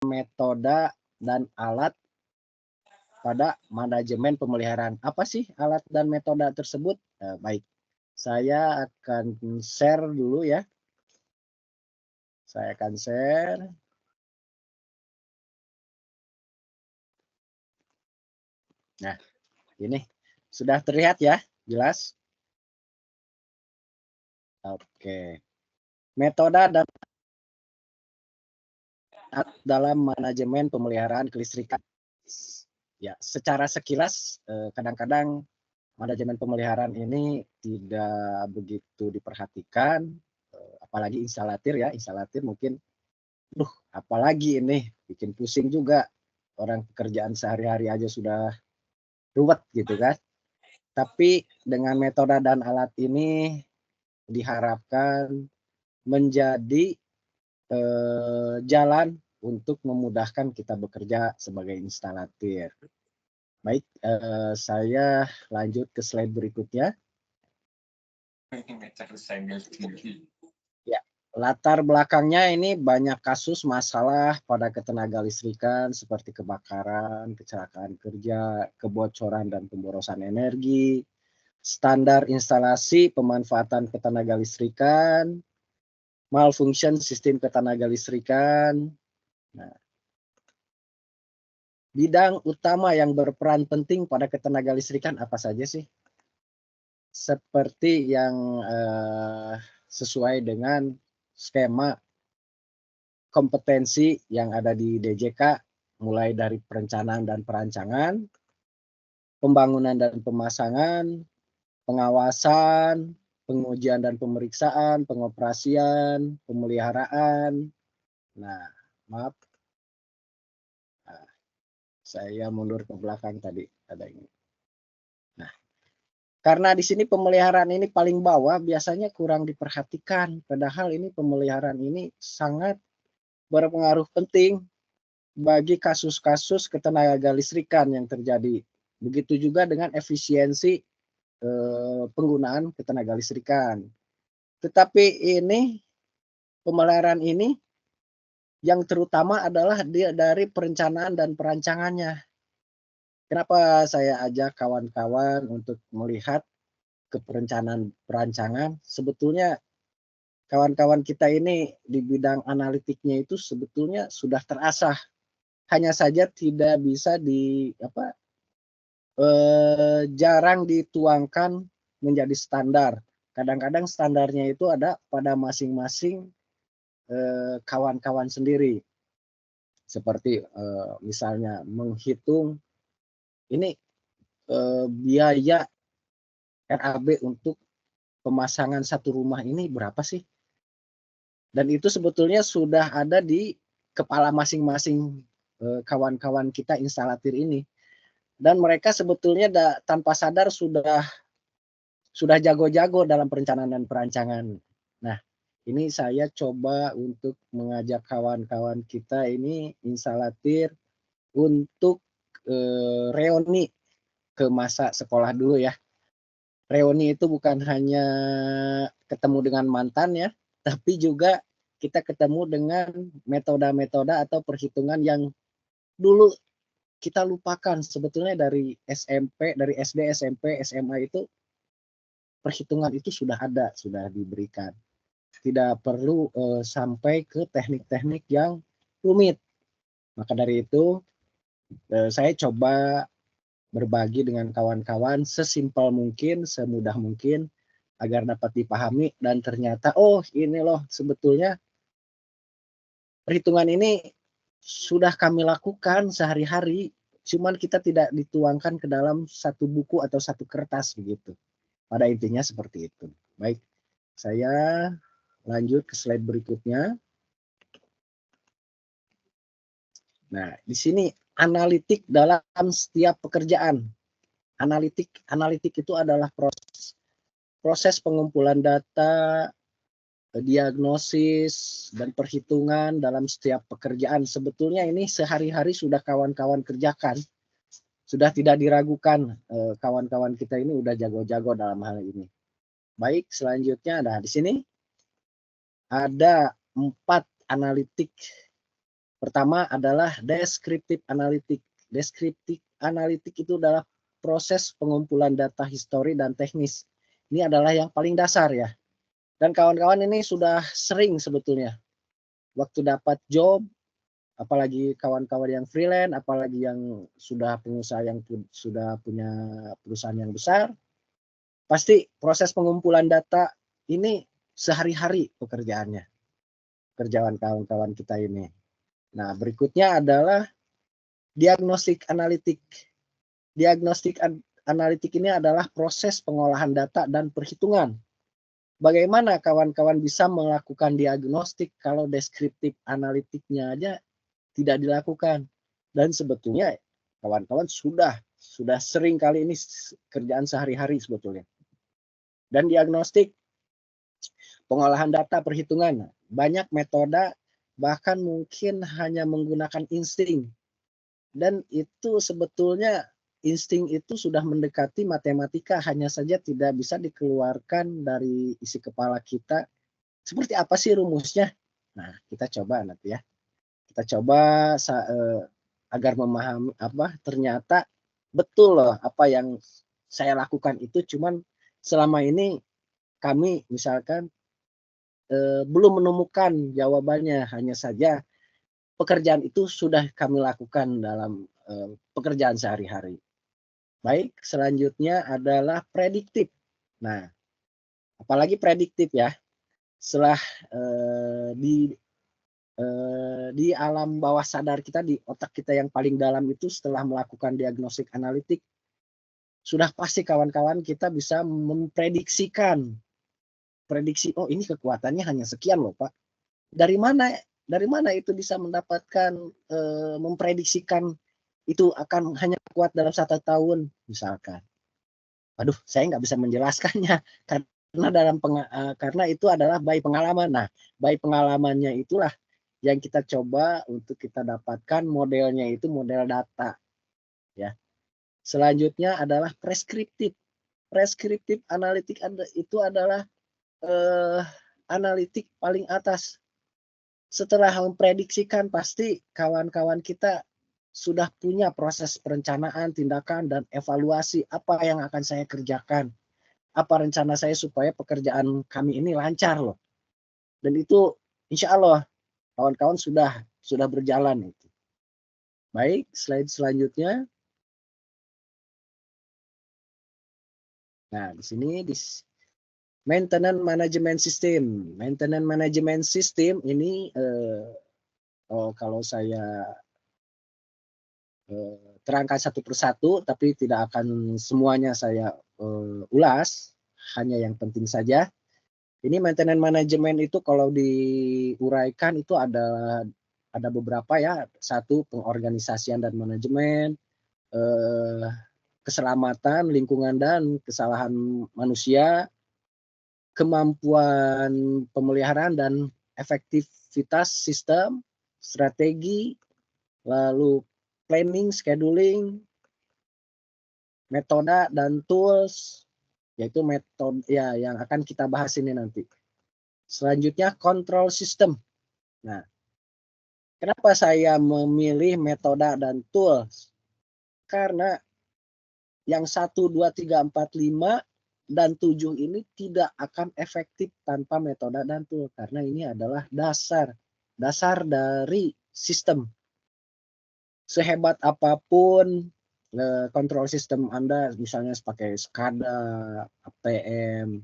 metode dan alat pada manajemen pemeliharaan. Apa sih alat dan metode tersebut? Baik, saya akan share dulu ya. Saya akan share. Nah, ini sudah terlihat ya, jelas? Oke. Metode dan dalam manajemen pemeliharaan kelistrikan. Ya, secara sekilas kadang-kadang manajemen pemeliharaan ini tidak begitu diperhatikan, apalagi instalatir ya, instalatir mungkin, apalagi ini bikin pusing juga, orang pekerjaan sehari-hari aja sudah ruwet gitu kan. Tapi dengan metode dan alat ini diharapkan menjadi jalan untuk memudahkan kita bekerja sebagai instalatir. Baik, saya lanjut ke slide berikutnya. Ya, latar belakangnya ini banyak kasus masalah pada ketenaga listrikan seperti kebakaran, kecelakaan kerja, kebocoran dan pemborosan energi, standar instalasi pemanfaatan ketenaga listrikan, malfunction sistem ketenaga listrikan. Nah, bidang utama yang berperan penting pada ketenaga listrikan apa saja sih? Seperti yang sesuai dengan skema kompetensi yang ada di DJK, mulai dari perencanaan dan perancangan, pembangunan dan pemasangan, pengawasan, pengujian dan pemeriksaan, pengoperasian, pemeliharaan. Nah, maaf, saya mundur ke belakang tadi ada ini. Nah, karena di sini pemeliharaan ini paling bawah biasanya kurang diperhatikan, padahal ini pemeliharaan ini sangat berpengaruh penting bagi kasus-kasus ketenaga listrikan yang terjadi. Begitu juga dengan efisiensi penggunaan ketenaga listrikan. Tetapi ini pemeliharaan ini yang terutama adalah dari perencanaan dan perancangannya. Kenapa saya ajak kawan-kawan untuk melihat ke perencanaan perancangan? Sebetulnya kawan-kawan kita ini di bidang analitiknya itu sebetulnya sudah terasah. Hanya saja tidak bisa jarang dituangkan menjadi standar. Kadang-kadang standarnya itu ada pada masing-masing kawan-kawan sendiri. Seperti misalnya menghitung ini biaya RAB untuk pemasangan satu rumah ini berapa sih? Dan itu sebetulnya sudah ada di kepala masing-masing kawan-kawan kita instalatir ini. Dan mereka sebetulnya tanpa sadar sudah jago-jago dalam perencanaan dan perancangan. Nah, ini saya coba untuk mengajak kawan-kawan kita ini instalatir untuk reuni ke masa sekolah dulu ya. Reuni itu bukan hanya ketemu dengan mantan ya, tapi juga kita ketemu dengan metode-metode atau perhitungan yang dulu kita lupakan. Sebetulnya dari SMP, dari SD, SMP, SMA itu perhitungan itu sudah ada, sudah diberikan. Tidak perlu sampai ke teknik-teknik yang rumit. Maka dari itu saya coba berbagi dengan kawan-kawan sesimpel mungkin, semudah mungkin agar dapat dipahami dan ternyata ini loh sebetulnya perhitungan ini sudah kami lakukan sehari-hari, cuman kita tidak dituangkan ke dalam satu buku atau satu kertas begitu. Pada intinya seperti itu. Baik, saya lanjut ke slide berikutnya. Nah, di sini analitik dalam setiap pekerjaan. Analitik itu adalah proses pengumpulan data, diagnosis, dan perhitungan dalam setiap pekerjaan. Sebetulnya ini sehari-hari sudah kawan-kawan kerjakan. Sudah tidak diragukan, kawan-kawan kita ini udah jago-jago dalam hal ini. Baik, selanjutnya ada di sini. Ada 4 analitik Pertama adalah descriptive analytic. Descriptive analytic itu adalah proses pengumpulan data histori dan teknis. Ini adalah yang paling dasar ya. Dan kawan-kawan ini sudah sering sebetulnya. Waktu dapat job, apalagi kawan-kawan yang freelance, apalagi yang sudah pengusaha yang sudah punya perusahaan yang besar, pasti proses pengumpulan data ini sehari-hari pekerjaannya. Kerjaan kawan-kawan kita ini. Nah, berikutnya adalah diagnostik analitik. Diagnostik analitik ini adalah proses pengolahan data dan perhitungan. Bagaimana kawan-kawan bisa melakukan diagnostik kalau deskriptif analitiknya aja tidak dilakukan? Dan sebetulnya kawan-kawan sudah sering kali ini kerjaan sehari-hari sebetulnya. Dan diagnostik pengolahan data perhitungan, banyak metode, bahkan mungkin hanya menggunakan insting. Dan itu sebetulnya insting itu sudah mendekati matematika, hanya saja tidak bisa dikeluarkan dari isi kepala kita. Seperti apa sih rumusnya? Nah, kita coba nanti ya. Kita coba agar memahami ternyata betul loh apa yang saya lakukan itu, cuman selama ini kami misalkan belum menemukan jawabannya, hanya saja pekerjaan itu sudah kami lakukan dalam pekerjaan sehari-hari. Baik, selanjutnya adalah prediktif. Nah, apalagi prediktif ya, setelah di alam bawah sadar kita, di otak kita yang paling dalam itu, setelah melakukan diagnostik analitik, sudah pasti kawan-kawan kita bisa memprediksikan. Prediksi, oh ini kekuatannya hanya sekian loh Pak. Dari mana itu bisa mendapatkan memprediksikan itu akan hanya kuat dalam 1 tahun misalkan. Waduh, saya nggak bisa menjelaskannya karena itu adalah by pengalaman. Nah, by pengalamannya itulah yang kita coba untuk kita dapatkan modelnya, itu model data ya. Selanjutnya adalah preskriptif. Preskriptif analitik itu adalah analitik paling atas. Setelah memprediksikan, pasti kawan-kawan kita sudah punya proses perencanaan, tindakan, dan evaluasi apa yang akan saya kerjakan. Apa rencana saya supaya pekerjaan kami ini lancar loh. Dan itu insya Allah kawan-kawan sudah berjalan itu. Baik, slide selanjutnya. Nah, di sini maintenance management system. Maintenance management system ini kalau saya terangkan satu persatu, tapi tidak akan semuanya saya ulas, hanya yang penting saja. Ini maintenance management itu kalau diuraikan itu ada beberapa ya. Satu, pengorganisasian dan manajemen, keselamatan lingkungan dan kesalahan manusia, kemampuan pemeliharaan dan efektivitas sistem, strategi, lalu planning, scheduling, metode dan tools, yaitu metode ya yang akan kita bahas ini nanti. Selanjutnya control system. Nah, kenapa saya memilih metode dan tools? Karena yang 1, 2, 3, 4, 5 dan 7 ini tidak akan efektif tanpa metode dan tool, karena ini adalah dasar dari sistem. Sehebat apapun kontrol sistem Anda, misalnya pakai SCADA, APM,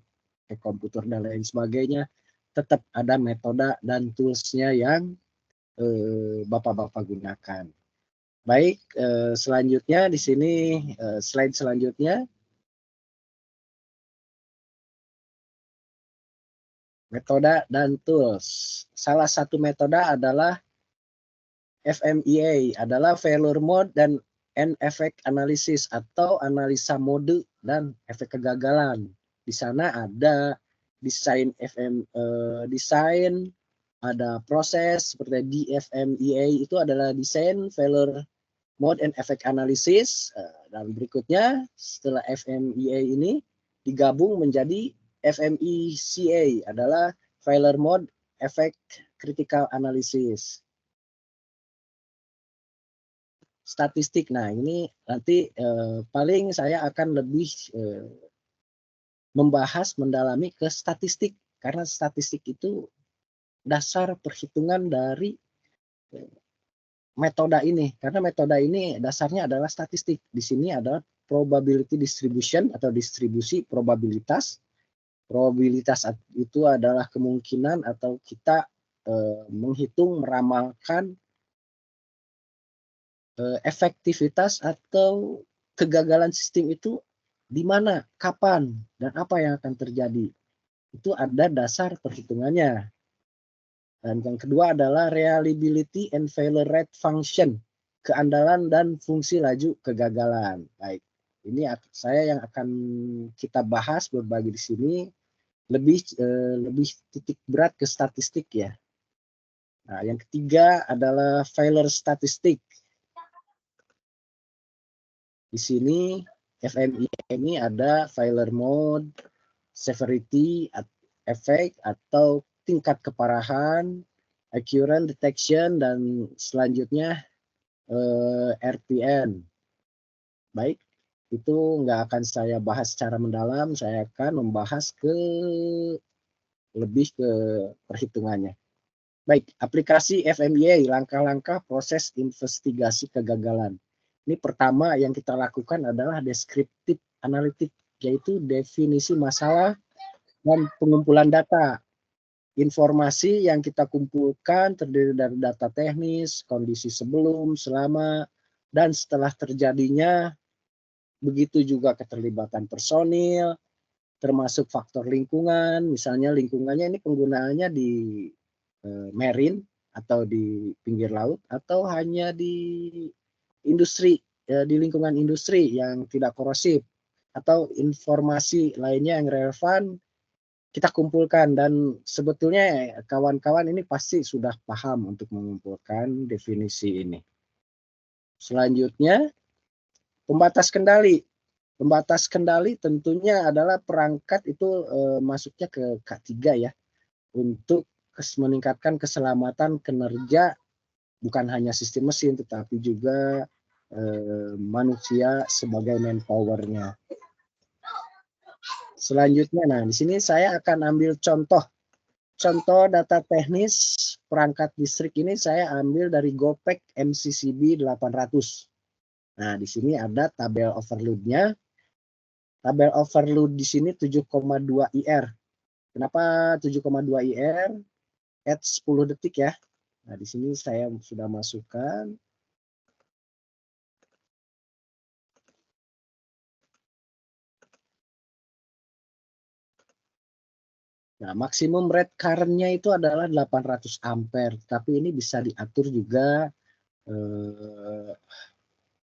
komputer dan lain sebagainya, tetap ada metode dan toolsnya yang Bapak-Bapak gunakan. Baik, selanjutnya di sini slide selanjutnya. Metode dan tools. Salah satu metode adalah FMEA, adalah failure mode dan effect analysis, atau analisa mode dan efek kegagalan. Di sana ada desain desain, ada proses seperti DFMEA, itu adalah desain, failure mode and effect analysis. Dan berikutnya setelah FMEA ini digabung menjadi FMECA, adalah failure mode effect critical analysis. statistik. Nah, ini nanti paling saya akan lebih membahas, mendalami ke statistik, karena statistik itu dasar perhitungan dari metode ini. Karena metode ini dasarnya adalah statistik. Di sini adalah probability distribution atau distribusi probabilitas. Probabilitas itu adalah kemungkinan atau kita menghitung, meramalkan efektivitas atau kegagalan sistem itu di mana, kapan, dan apa yang akan terjadi. Itu ada dasar perhitungannya. Dan yang kedua adalah reliability and failure rate function, keandalan dan fungsi laju kegagalan. Baik, ini saya yang akan kita bahas, berbagi di sini, lebih titik berat ke statistik ya. Nah, yang ketiga adalah failure statistik. Di sini FMEA ini ada failure mode, severity, effect atau tingkat keparahan, accurate detection, dan selanjutnya RPN. Baik, itu nggak akan saya bahas secara mendalam, saya akan membahas lebih ke perhitungannya. Baik, aplikasi FMEA, langkah-langkah proses investigasi kegagalan. Ini pertama yang kita lakukan adalah deskriptif analitik, yaitu definisi masalah dan pengumpulan data. Informasi yang kita kumpulkan terdiri dari data teknis, kondisi sebelum, selama, dan setelah terjadinya, begitu juga keterlibatan personil, termasuk faktor lingkungan, misalnya lingkungannya ini penggunaannya di marine atau di pinggir laut, atau hanya di industri, di lingkungan industri yang tidak korosif, atau informasi lainnya yang relevan kita kumpulkan. Dan sebetulnya kawan-kawan ini pasti sudah paham untuk mengumpulkan definisi ini. Selanjutnya, pembatas kendali. Pembatas kendali tentunya adalah perangkat itu masuknya ke K3 ya, untuk meningkatkan keselamatan kinerja bukan hanya sistem mesin tetapi juga manusia sebagai manpower-nya. Selanjutnya, nah di sini saya akan ambil contoh data teknis perangkat listrik. Ini saya ambil dari GOPEK MCCB 800. Nah, di sini ada tabel overload-nya. Tabel overload di sini 7,2 IR. Kenapa 7,2 IR? At 10 detik ya. Nah, di sini saya sudah masukkan. Nah, maksimum rate current-nya itu adalah 800 ampere, tapi ini bisa diatur juga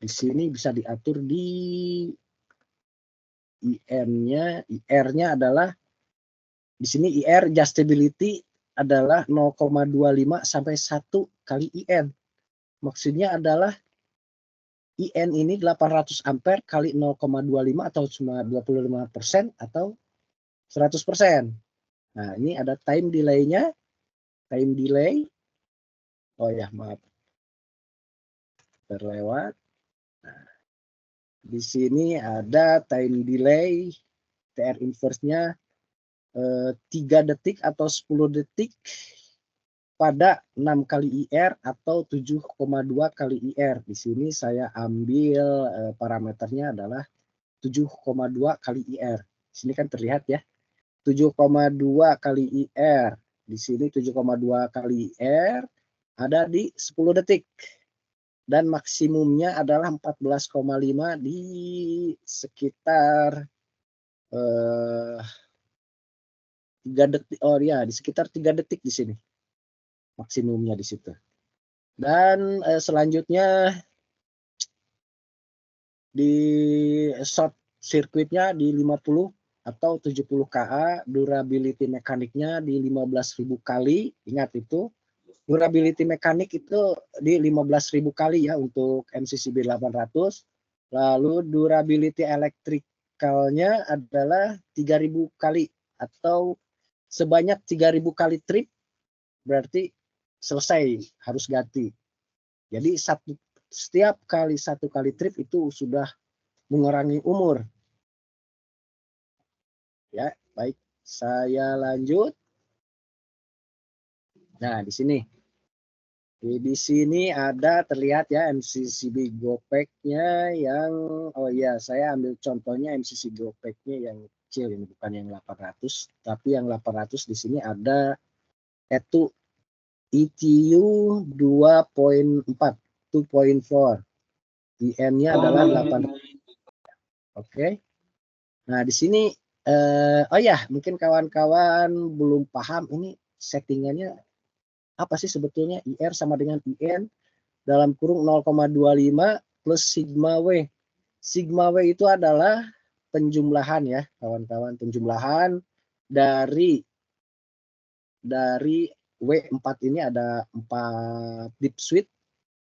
di sini bisa diatur di IR-nya adalah di sini IR adjustability adalah 0,25 sampai 1 kali IN. Maksudnya adalah IN ini 800 ampere kali 0,25 atau cuma 25% atau 100%. Nah, ini ada time delay-nya. Time delay. Oh ya, maaf. Terlewat. Nah, di sini ada time delay. TR inverse-nya 3 detik atau 10 detik pada 6 kali IR atau 7,2 kali IR. Di sini saya ambil parameternya adalah 7,2 kali IR. Di sini kan terlihat ya. 7,2 kali IR. Di sini 7,2 kali IR ada di 10 detik. Dan maksimumnya adalah 14,5 di sekitar 3 detik. Oh ya, di sekitar 3 detik di sini. Maksimumnya di situ. Dan selanjutnya di short circuitnya di 50 atau 70 KA, durability mekaniknya di 15.000 kali. Ingat itu, durability mekanik itu di 15.000 kali ya untuk MCCB 800. Lalu durability elektrikalnya adalah 3.000 kali atau sebanyak 3.000 kali trip, berarti selesai, harus ganti. Jadi setiap kali 1 kali trip itu sudah mengurangi umur. Ya, baik. Saya lanjut. Nah, di sini. Di sini ada terlihat ya MCCB GoPack-nya yang, oh iya, saya ambil contohnya MCCB GoPack-nya yang kecil ini, bukan yang 800, tapi yang 800 di sini ada ETU 2.4, 2.4. IN-nya adalah 8. Oke. Nah, di sini oh ya, mungkin kawan-kawan belum paham ini settingannya apa sih sebetulnya. IR sama dengan IN dalam kurung 0,25 plus sigma W. Sigma W itu adalah penjumlahan ya, kawan-kawan, penjumlahan dari W4 ini ada 4 deep switch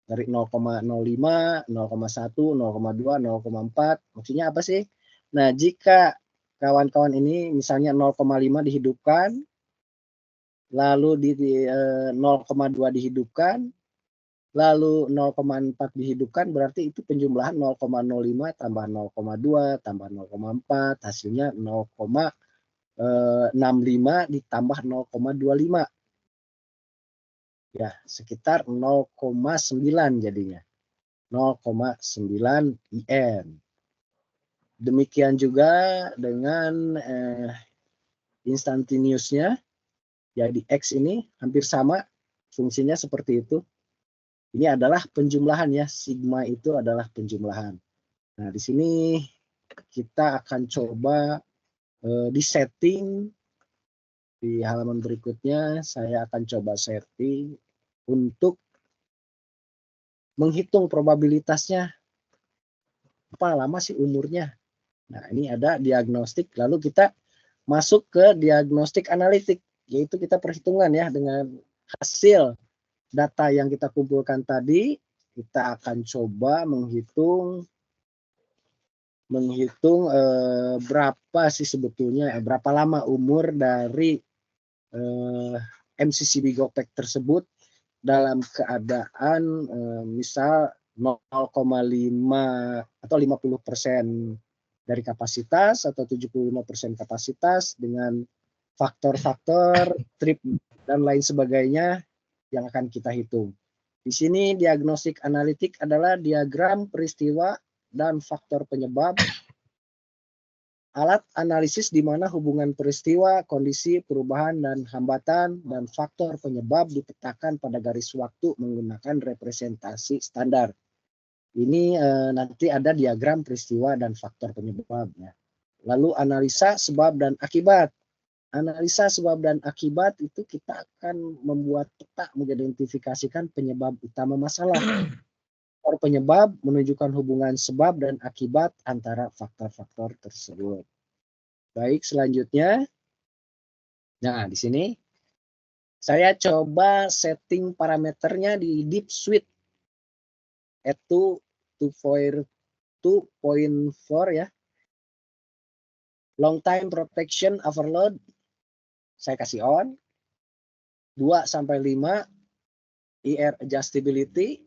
dari 0,05, 0,1, 0,2, 0,4. Maksudnya apa sih? Nah, jika kawan-kawan ini misalnya 0,5 dihidupkan, lalu di 0,2 dihidupkan, lalu 0,4 dihidupkan, berarti itu penjumlahan 0,05 tambah 0,2 tambah 0,4, hasilnya 0,65 ditambah 0,25. Ya, sekitar 0,9 jadinya. 0,9 IN. Demikian juga dengan instantaneousnya. Jadi X ini hampir sama fungsinya seperti itu. Ini adalah penjumlahan ya, sigma itu adalah penjumlahan. Nah, di sini kita akan coba di setting di halaman berikutnya. Saya akan coba setting untuk menghitung probabilitasnya. Apa lama sih umurnya? Nah, ini ada diagnostik, lalu kita masuk ke diagnostik analitik, yaitu kita perhitungan ya dengan hasil data yang kita kumpulkan tadi. Kita akan coba menghitung berapa sih sebetulnya, berapa lama umur dari MCCB GoPack tersebut dalam keadaan misal 0,5 atau 50% dari kapasitas atau 75% kapasitas dengan faktor-faktor trip dan lain sebagainya yang akan kita hitung. Di sini diagnostik analitik adalah diagram peristiwa dan faktor penyebab. Alat analisis di mana hubungan peristiwa, kondisi, perubahan, dan hambatan, dan faktor penyebab dipetakan pada garis waktu menggunakan representasi standar. Ini nanti ada diagram peristiwa dan faktor penyebabnya. Lalu analisa sebab dan akibat. Analisa sebab dan akibat itu kita akan membuat peta mengidentifikasikan penyebab utama masalah. Faktor penyebab menunjukkan hubungan sebab dan akibat antara faktor-faktor tersebut. Baik, selanjutnya. Nah, di sini saya coba setting parameternya di deep switch. Itu 2.4 ya. Long time protection overload saya kasih on. 2 sampai 5 IR adjustability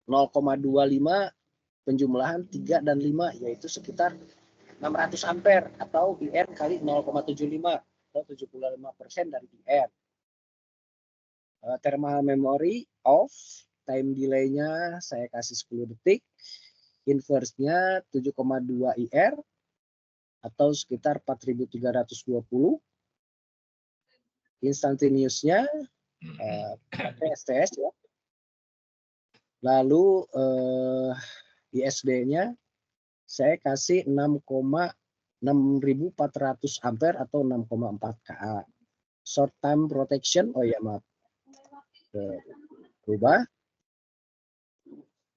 0,25 penjumlahan 3 dan 5 yaitu sekitar 600 ampere atau IR kali 0,75 atau 75% dari IR. Thermal memory off, time delay-nya saya kasih 10 detik. Inverse-nya 7,2 IR atau sekitar 4.320. Instantaneous-nya pakai STS ya. Lalu ISD-nya saya kasih 6.400 ampere atau 6,4 KA. Short time protection, oh ya maaf, berubah.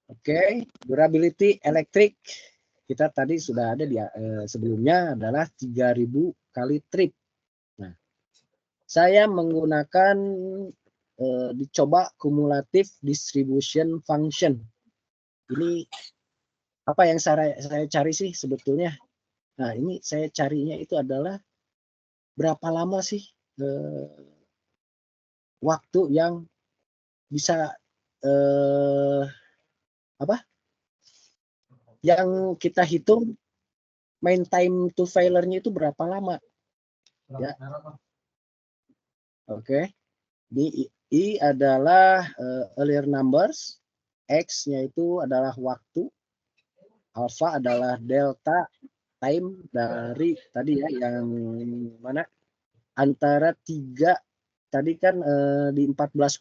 Oke, durability elektrik kita tadi sudah ada di sebelumnya adalah 3.000 kali trip. Nah, saya menggunakan dicoba cumulative distribution function. Ini apa yang saya cari sih sebetulnya? Nah, ini saya carinya itu adalah berapa lama sih waktu yang bisa apa? Yang kita hitung main time to failure-nya itu berapa lama? Ya. Oke. I adalah earlier numbers, X-nya itu adalah waktu, alpha adalah delta time dari tadi ya yang mana antara 3 tadi kan di 14,5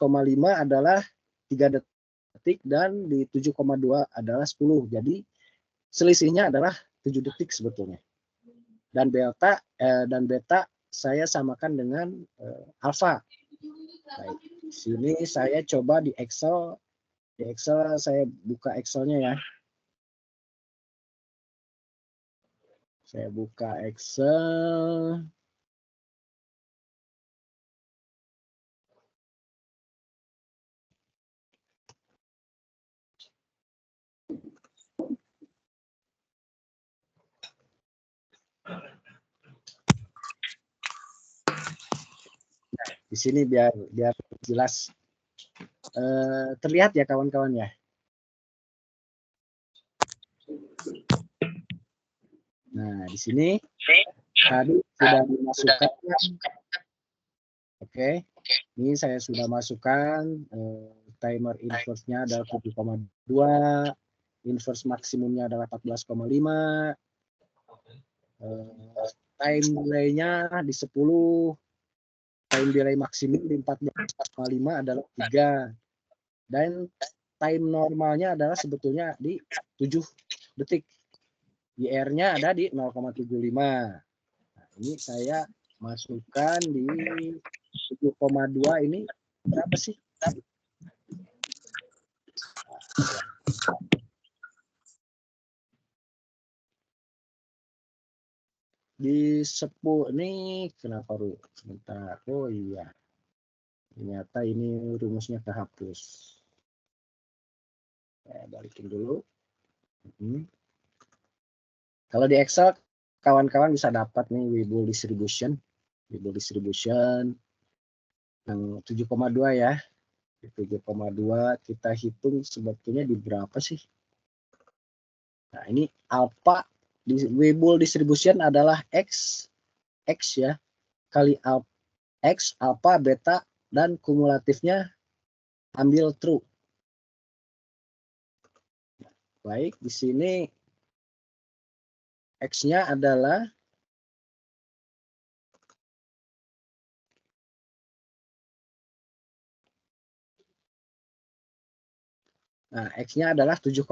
adalah 3 detik dan di 7,2 adalah 10. Jadi selisihnya adalah 7 detik sebetulnya. Dan beta saya samakan dengan alpha. Baik. Di sini saya coba di Excel. Di Excel saya buka Excelnya ya. Saya buka Excel. Nah, di sini biar jelas. Terlihat ya kawan-kawan ya. Nah, di sini tadi sudah dimasukkan. Oke, ini saya sudah masukkan timer inverse-nya adalah 7,2, inverse maksimumnya adalah 14,5, time delay-nya di 10, time delay maksimum di 14,5 adalah 3, dan time normalnya adalah sebetulnya di 7 detik. IR-nya ada di 0,75. Nah, ini saya masukkan di 7,2 ini berapa sih? Di 10 ini kenapa sebentar? Oh iya, ternyata ini rumusnya kehapus. Saya balikin dulu. Kalau di Excel kawan-kawan bisa dapat nih Weibull distribution yang 7,2 ya. 7,2 kita hitung sebetulnya di berapa sih? Nah, ini alpha di Weibull distribution adalah X ya, kali X, alpha, beta, dan kumulatifnya ambil true. Baik, di sini X-nya adalah X-nya adalah 7,2.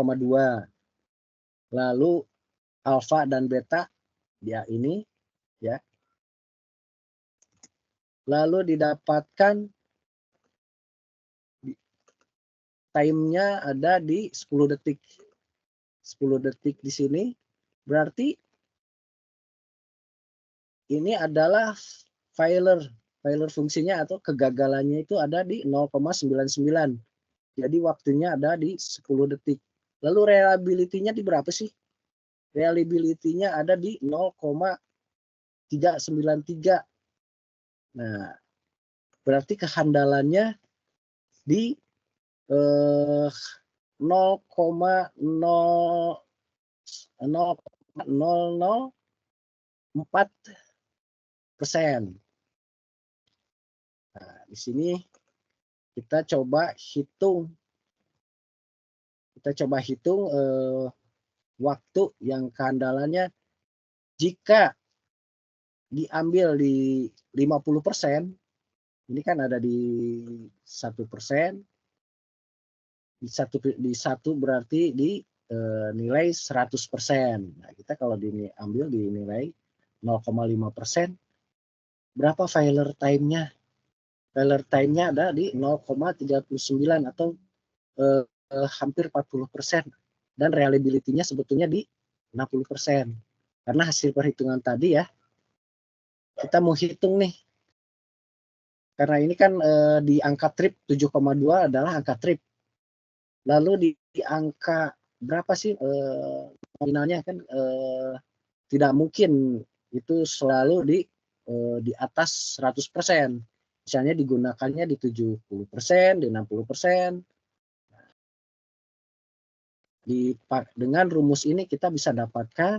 Lalu alfa dan beta dia ini ya. Lalu didapatkan time-nya ada di 10 detik. 10 detik di sini berarti ini adalah failure fungsinya atau kegagalannya itu ada di 0,99. Jadi waktunya ada di 10 detik. Lalu reliability-nya di berapa sih? Reliability-nya ada di 0,393. Nah, berarti kehandalannya di 0,004%. Nah, di sini kita coba hitung waktu yang kehandalannya jika diambil di 50%, ini kan ada di 1%, di satu berarti di nilai 100%. Nah, kita kalau diambil di nilai 0,5%, berapa failure time-nya? Failure time-nya ada di 0,39 atau hampir 40%. Dan reliability-nya sebetulnya di 60%. Karena hasil perhitungan tadi ya, kita mau hitung nih. Karena ini kan di angka trip 7,2 adalah angka trip. Lalu di angka berapa sih nominalnya kan tidak mungkin itu selalu di atas 100%. Misalnya digunakannya di 70%, di 60%. Dengan rumus ini kita bisa dapatkan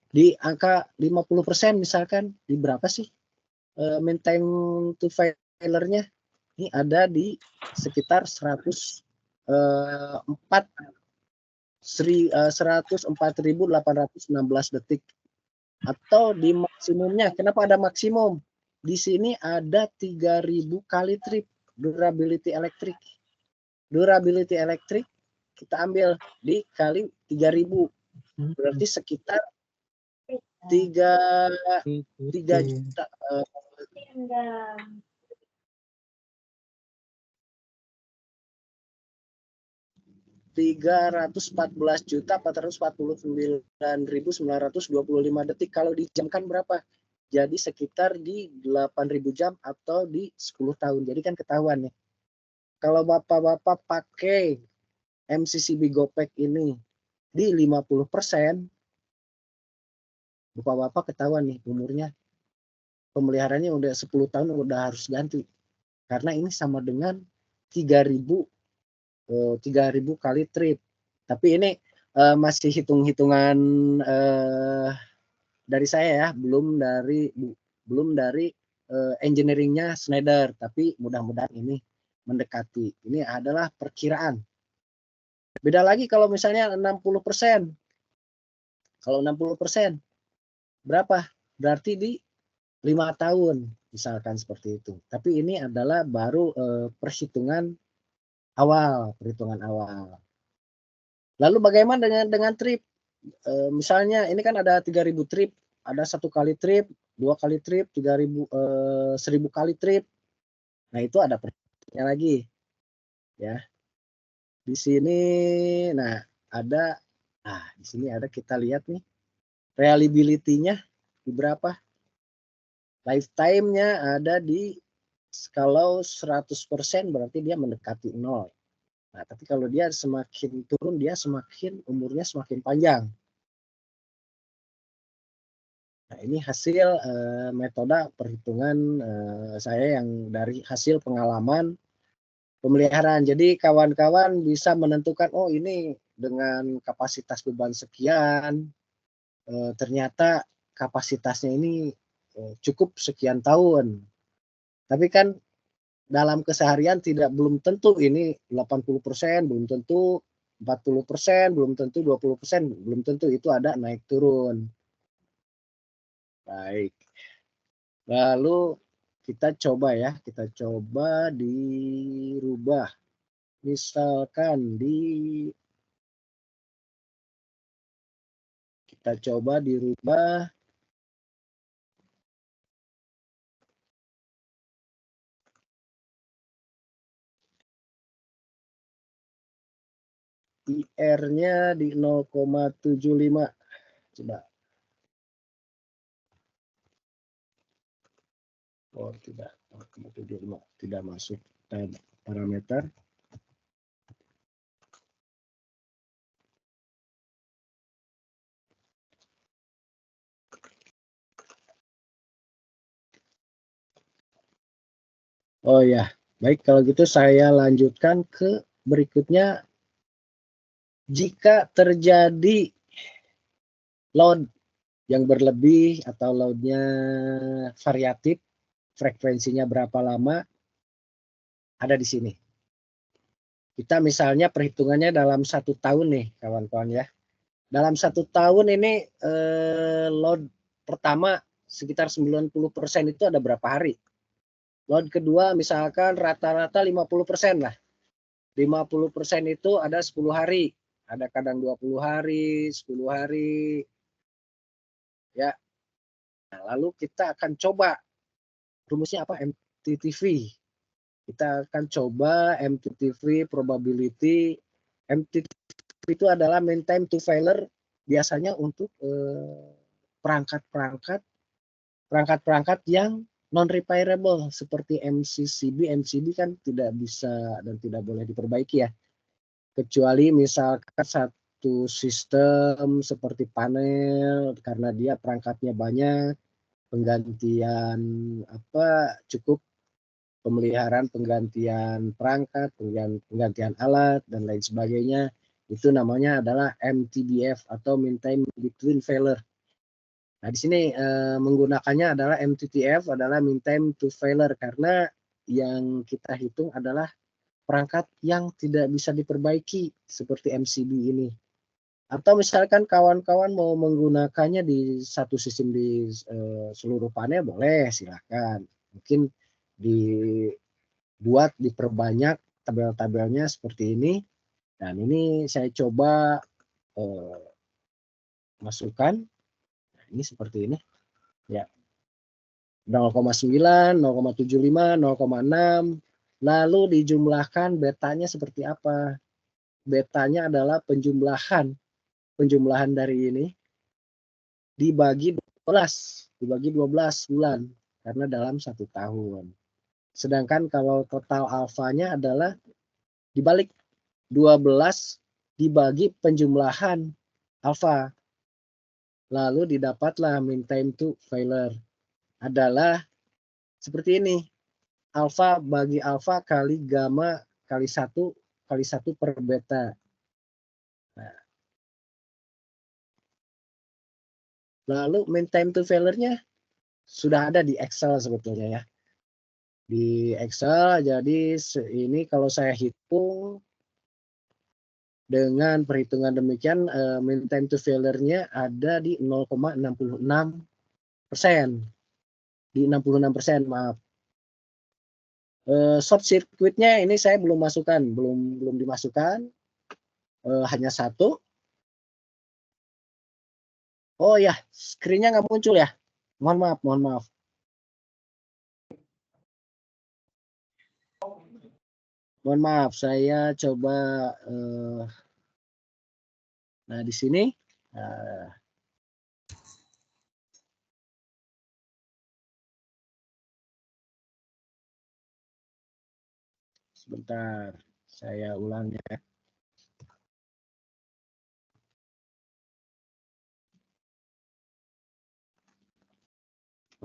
di angka 50% misalkan. Di berapa sih mean time to failure-nya? Ini ada di sekitar 104.816 detik. Atau di maksimumnya, kenapa ada maksimum? Di sini ada 3.000 kali trip durability elektrik. Durability elektrik kita ambil dikali 3.000, berarti sekitar 3 juta 314.449.925 detik. Kalau dijamkan berapa? Jadi sekitar di 8.000 jam atau di 10 tahun. Jadi kan ketahuan ya. Kalau bapak-bapak pakai MCCB GoPack ini di 50%, bapak-bapak ketahuan nih umurnya. Pemeliharaannya udah 10 tahun udah harus ganti. Karena ini sama dengan 3.000 kali trip. Tapi ini masih hitung-hitungan dari saya ya, belum dari engineeringnya Schneider, tapi mudah-mudahan ini mendekati. Ini adalah perkiraan. Beda lagi kalau misalnya 60%. Kalau 60% berapa? Berarti di 5 tahun misalkan seperti itu. Tapi ini adalah baru perhitungan awal. Lalu bagaimana dengan trip? Misalnya ini kan ada 3.000 trip, ada 1 kali trip, 2 kali trip, 1.000 kali trip. Nah, itu ada perhitungannya lagi. Ya. Di sini di sini ada kita lihat nih reliability-nya di berapa? Lifetime-nya ada di kalau 100% berarti dia mendekati 0. Nah, tapi kalau dia semakin turun, dia umurnya semakin panjang. Nah, ini hasil metode perhitungan saya yang dari hasil pengalaman pemeliharaan. Jadi kawan-kawan bisa menentukan, oh ini dengan kapasitas beban sekian, ternyata kapasitasnya ini cukup sekian tahun. Tapi kan dalam keseharian belum tentu ini 80%, belum tentu 40%, belum tentu 20%, belum tentu, itu ada naik turun. Baik. Lalu kita coba dirubah. Misalkan kita coba dirubah IR-nya di 0,75. Coba. Oh, tidak. 0,75. Tidak masuk parameter. Oh ya, baik, kalau gitu saya lanjutkan ke berikutnya. Jika terjadi load yang berlebih atau loadnya variatif, frekuensinya berapa lama, ada di sini. Kita misalnya perhitungannya dalam 1 tahun nih kawan-kawan ya. Dalam 1 tahun ini load pertama sekitar 90% itu ada berapa hari? Load kedua misalkan rata-rata 50% lah. 50% itu ada 10 hari. Ada kadang 20 hari, 10 hari. Ya. Nah, lalu kita akan coba rumusnya apa? MTTV. Kita akan coba MTTV probability. MTTV itu adalah mean time to failure, biasanya untuk perangkat-perangkat yang non repairable seperti MCCB. MCB kan tidak bisa dan tidak boleh diperbaiki ya, kecuali misalkan satu sistem seperti panel, karena dia perangkatnya banyak, penggantian cukup pemeliharaan, penggantian perangkat, penggantian alat dan lain sebagainya, Itu namanya adalah MTBF atau Mean Time Between Failure. Nah, di sini menggunakannya adalah MTTF adalah Mean Time to Failure karena yang kita hitung adalah perangkat yang tidak bisa diperbaiki seperti MCB ini. Atau misalkan kawan-kawan mau menggunakannya di satu sistem di seluruh panel boleh, silahkan. Mungkin dibuat, diperbanyak tabel-tabelnya seperti ini. Dan ini saya coba masukkan. Nah, ini seperti ini. Ya. 0,9, 0,75, 0,6. Lalu dijumlahkan betanya seperti apa? Betanya adalah penjumlahan dari ini dibagi 12 bulan karena dalam 1 tahun. Sedangkan kalau total alfanya adalah dibalik 12 dibagi penjumlahan alfa. Lalu didapatlah mean time to failure adalah seperti ini. Alfa bagi alfa kali gamma kali 1 per beta. Nah, lalu mean time to failure-nya sudah ada di Excel sebetulnya ya. Di Excel, jadi ini kalau saya hitung dengan perhitungan demikian, mean time to failure-nya ada di 0,66%. Di 66%, maaf. Short circuit-nya ini saya belum masukkan, belum dimasukkan. Hanya 1. Oh ya, screen-nya nggak muncul ya. Mohon maaf. Mohon maaf, saya coba. Nah, di sini. Sebentar, saya ulang ya.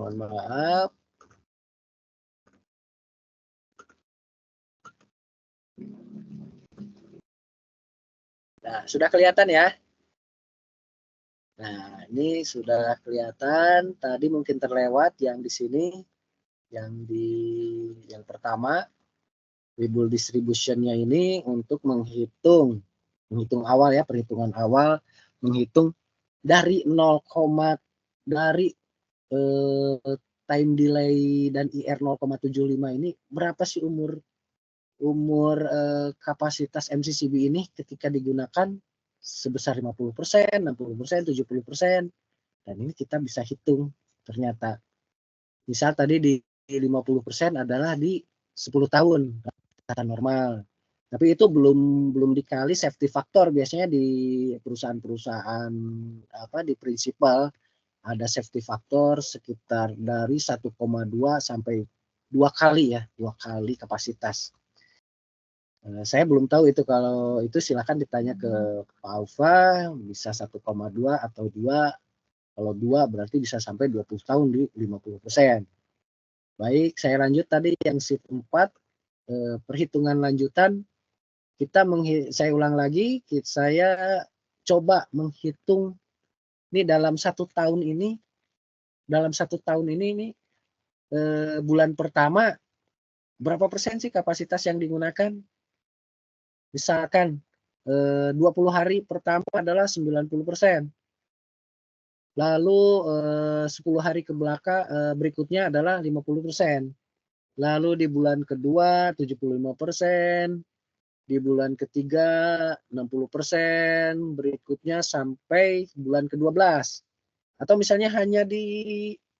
Mohon maaf. Nah, sudah kelihatan ya. Nah, ini sudah kelihatan. Tadi mungkin terlewat yang di sini, yang pertama, Weibull distribution-nya ini untuk menghitung awal ya, perhitungan awal, menghitung dari 0, dari time delay dan IR 0,75 ini berapa sih umur kapasitas MCCB ini ketika digunakan sebesar 50%, 60%, 70%. Dan ini kita bisa hitung ternyata. Misal tadi di 50% adalah di 10 tahun kata normal. Tapi itu belum dikali safety factor. Biasanya di perusahaan-perusahaan di prinsipal ada safety factor sekitar dari 1,2 sampai 2 kali ya, 2 kali kapasitas. Saya belum tahu itu, kalau itu silakan ditanya ke Pak Alfa, bisa 1,2 atau 2. Kalau 2 berarti bisa sampai 20 tahun di 50%. Baik, saya lanjut tadi yang shift 4, perhitungan lanjutan. Saya ulang lagi, saya coba menghitung ini dalam 1 tahun ini, bulan pertama berapa persen sih kapasitas yang digunakan? Misalkan 20 hari pertama adalah 90%. Lalu 10 hari ke belakang berikutnya adalah 50%. Lalu di bulan kedua 75%, di bulan ketiga 60%, berikutnya sampai bulan ke-12. Atau misalnya hanya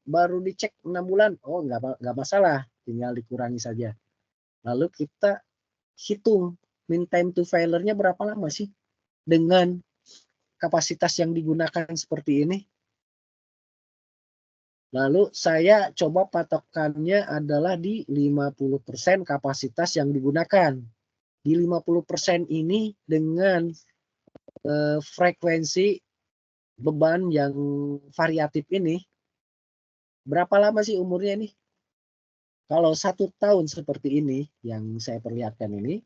baru dicek 6 bulan, oh nggak masalah, tinggal dikurangi saja. Lalu kita hitung mean time to failure-nya berapa lama sih dengan kapasitas yang digunakan seperti ini. Lalu saya coba patokannya adalah di 50% kapasitas yang digunakan. Di 50% ini dengan frekuensi beban yang variatif ini, berapa lama sih umurnya ini? Kalau 1 tahun seperti ini yang saya perlihatkan ini,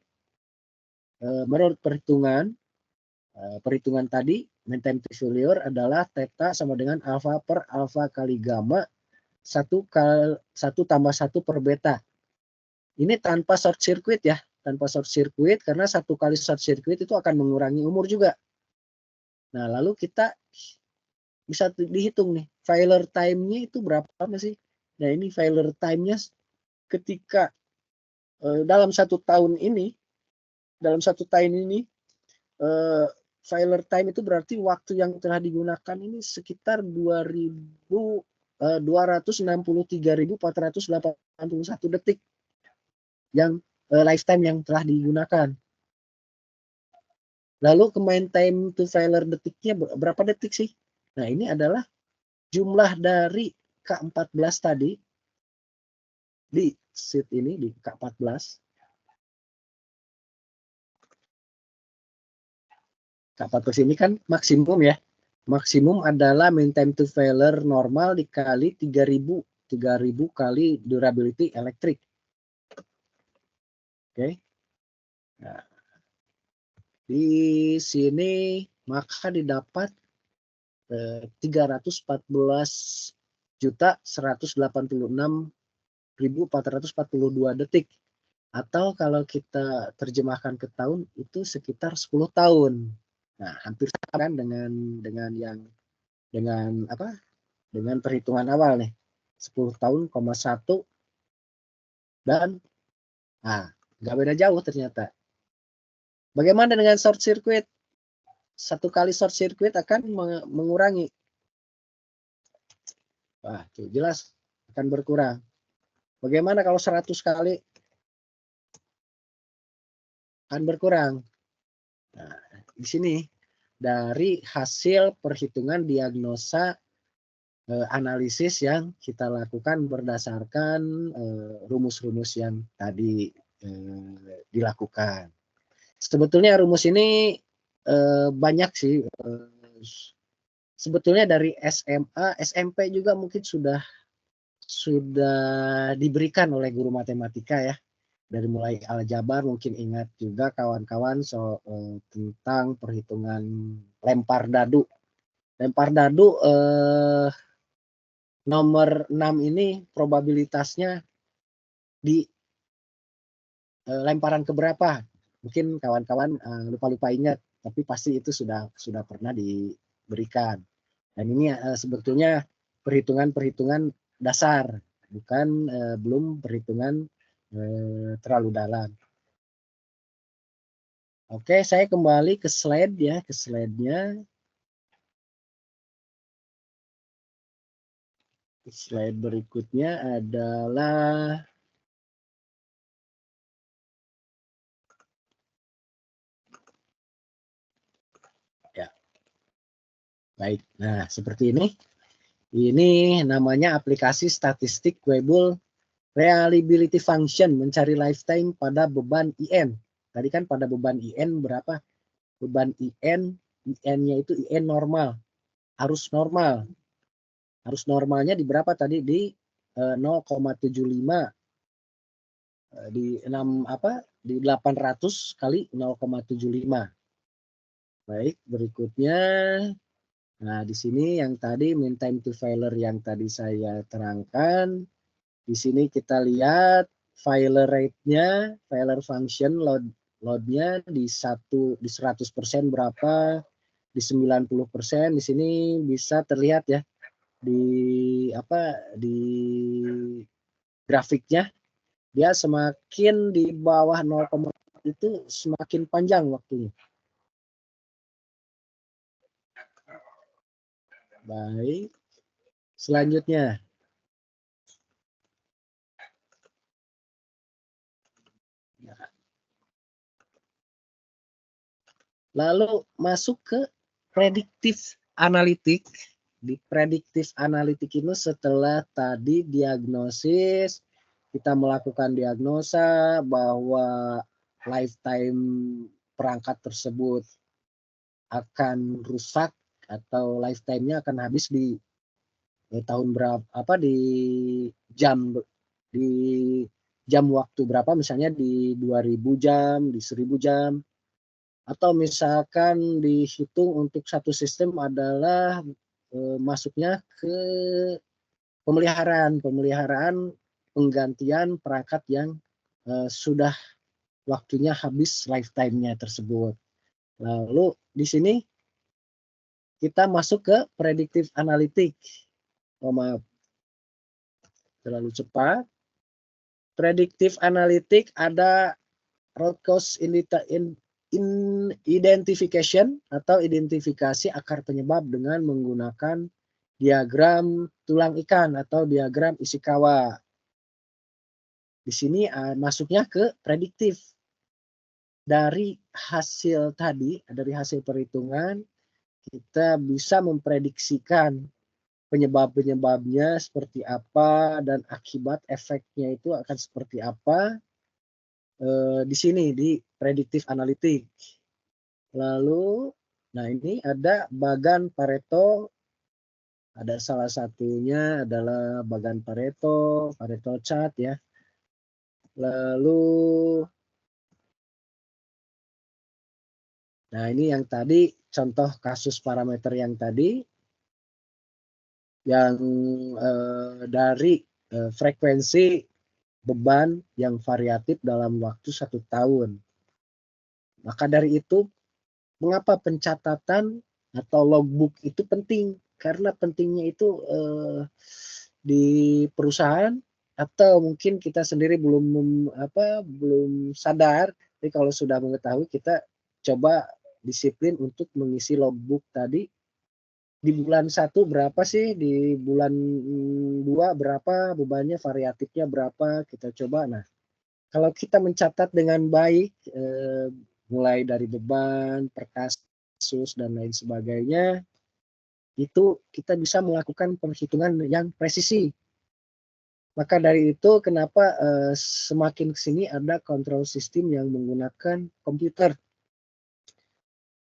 menurut perhitungan perhitungan tadi, mean time to failure adalah theta sama dengan alfa per alfa kali gamma 1 tambah 1 per beta. Ini tanpa short circuit ya, tanpa short circuit, karena 1 kali short circuit itu akan mengurangi umur juga. Nah, lalu kita bisa dihitung nih, failure time-nya itu berapa sih? Nah, ini failure time-nya ketika dalam 1 tahun ini, failure time itu berarti waktu yang telah digunakan ini sekitar 263.481 detik yang lifetime yang telah digunakan. Lalu mean time to failure detiknya berapa detik sih? Nah, ini adalah jumlah dari K14 tadi di sheet ini, di K14. K14 ini kan maksimum ya. Maksimum adalah mean time to failure normal dikali 3000 kali durability elektrik. Oke. Nah, di sini maka didapat 314.186.442 detik, atau kalau kita terjemahkan ke tahun itu sekitar 10 tahun. Nah, hampir sama kan dengan perhitungan awal nih. 10 tahun, 1 dan nggak beda jauh ternyata. Bagaimana dengan short circuit? 1 kali short circuit akan mengurangi. Wah, tuh jelas akan berkurang. Bagaimana kalau 100 kali? Akan berkurang. Nah, di sini dari hasil perhitungan diagnosa analisis yang kita lakukan berdasarkan rumus-rumus yang tadi dilakukan. Sebetulnya rumus ini banyak sih. Sebetulnya dari SMA, SMP juga mungkin sudah diberikan oleh guru matematika ya. Dari mulai aljabar mungkin ingat juga kawan-kawan tentang perhitungan lempar dadu. Lempar dadu nomor 6 ini probabilitasnya di lemparan keberapa? Mungkin kawan-kawan lupa-lupa ingat, tapi pasti itu sudah pernah diberikan. Dan ini sebetulnya perhitungan dasar, bukan belum perhitungan terlalu dalam. Oke, saya kembali ke slide ya, ke slide-nya. Slide berikutnya adalah ya. Baik. Nah, seperti ini. Ini namanya aplikasi statistik Weibull reliability function, mencari lifetime pada beban IN. Tadi kan pada beban IN berapa? Beban IN-nya itu IN normal. Harus normal. Harus normalnya di berapa tadi? Di 0,75 di 800 kali 0,75. Baik, berikutnya. Nah, di sini yang tadi mean time to failure yang tadi saya terangkan. Di sini kita lihat failure rate-nya, failure function load-nya di 100% berapa, di 90%. Di sini bisa terlihat ya di grafiknya, dia semakin di bawah 0, itu semakin panjang waktunya. Baik, selanjutnya. Lalu masuk ke prediktif analitik. Di prediktif analitik ini setelah tadi diagnosis, kita melakukan diagnosa bahwa lifetime perangkat tersebut akan rusak atau lifetime-nya akan habis di tahun berapa, di jam waktu berapa, misalnya di 2000 jam, di 1000 jam. Atau misalkan dihitung untuk satu sistem adalah masuknya ke pemeliharaan penggantian perangkat yang sudah waktunya habis lifetime-nya tersebut. Lalu di sini kita masuk ke predictive analytics. Oh, maaf, terlalu cepat. Predictive analytics ada root cause identification atau identifikasi akar penyebab dengan menggunakan diagram tulang ikan atau diagram Ishikawa. Di sini masuknya ke prediktif. Dari hasil tadi, dari hasil perhitungan, kita bisa memprediksikan penyebab-penyebabnya seperti apa dan akibat efeknya itu akan seperti apa di sini di predictive analytics. Lalu, nah ini ada bagan Pareto. Ada salah satunya adalah bagan Pareto chart ya. Lalu, nah ini yang tadi contoh kasus parameter yang tadi, yang dari frekuensi beban yang variatif dalam waktu 1 tahun. Maka dari itu, mengapa pencatatan atau logbook itu penting? Karena pentingnya itu di perusahaan atau mungkin kita sendiri belum sadar, tapi kalau sudah mengetahui kita coba disiplin untuk mengisi logbook tadi. Di bulan 1 berapa sih, di bulan 2 berapa bebannya, variatifnya berapa, kita coba. Nah, kalau kita mencatat dengan baik mulai dari beban, per kasus dan lain sebagainya, itu kita bisa melakukan perhitungan yang presisi. Maka dari itu kenapa semakin ke sini ada control system yang menggunakan komputer,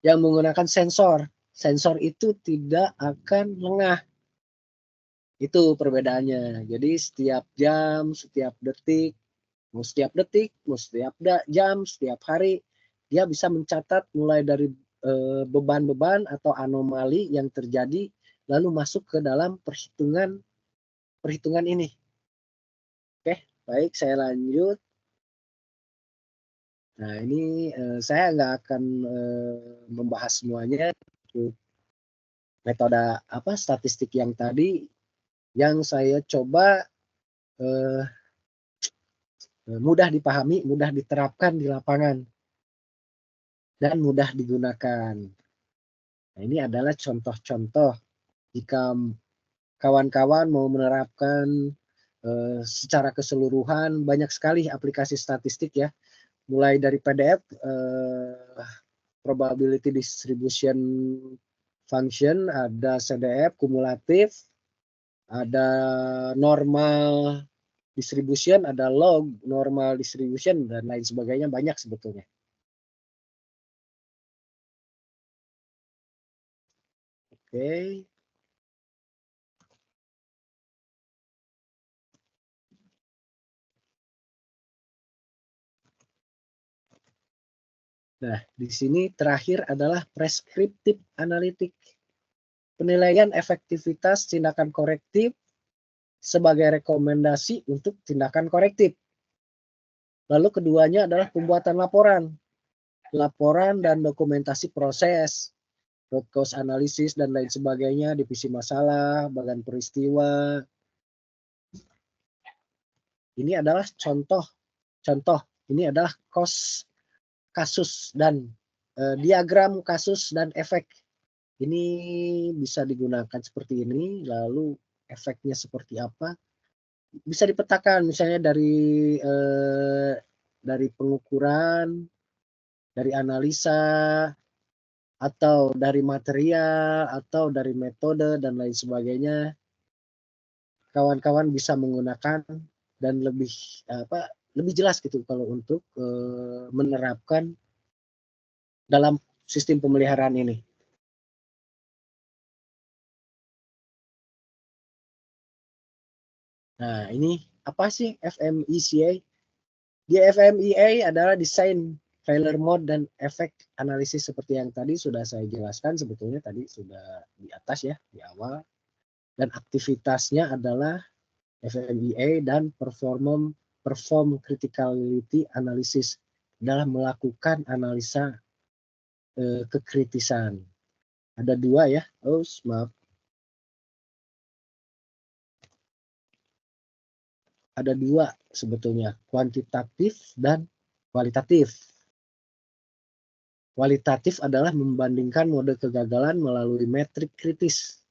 yang menggunakan sensor. Sensor itu tidak akan lengah. Itu perbedaannya. Jadi setiap jam, setiap detik, mau setiap jam, setiap hari, dia bisa mencatat mulai dari beban-beban atau anomali yang terjadi, lalu masuk ke dalam perhitungan ini. Oke, baik, saya lanjut. Nah, ini saya nggak akan membahas semuanya. Metode statistik yang tadi, yang saya coba mudah dipahami, mudah diterapkan di lapangan, dan mudah digunakan. Nah, ini adalah contoh-contoh jika kawan-kawan mau menerapkan secara keseluruhan. Banyak sekali aplikasi statistik ya, mulai dari PDF, probability distribution function, ada CDF kumulatif, ada normal distribution, ada log normal distribution, dan lain sebagainya, banyak sebetulnya. Oke. Nah, di sini terakhir adalah prescriptive analytic. Penilaian efektivitas tindakan korektif sebagai rekomendasi untuk tindakan korektif. Lalu keduanya adalah pembuatan laporan dan dokumentasi proses, root cause analysis dan lain sebagainya, divisi masalah, bagan peristiwa. Ini adalah contoh. Ini adalah kasus dan diagram kasus dan efek. Ini bisa digunakan seperti ini, lalu efeknya seperti apa? Bisa dipetakan misalnya dari pengukuran, dari analisa, atau dari material, atau dari metode dan lain sebagainya. Kawan-kawan bisa menggunakan dan lebih jelas gitu kalau untuk menerapkan dalam sistem pemeliharaan ini. Nah, ini apa sih FMECA? Di FMEA adalah desain failure mode dan efek analisis seperti yang tadi sudah saya jelaskan, sebetulnya tadi sudah di atas ya, di awal. Dan aktivitasnya adalah FMEA dan perform criticality analysis, adalah melakukan analisa kekritisan. Ada dua ya, maaf. Ada dua sebetulnya, kuantitatif dan kualitatif. Kualitatif adalah membandingkan mode kegagalan melalui metrik kritis.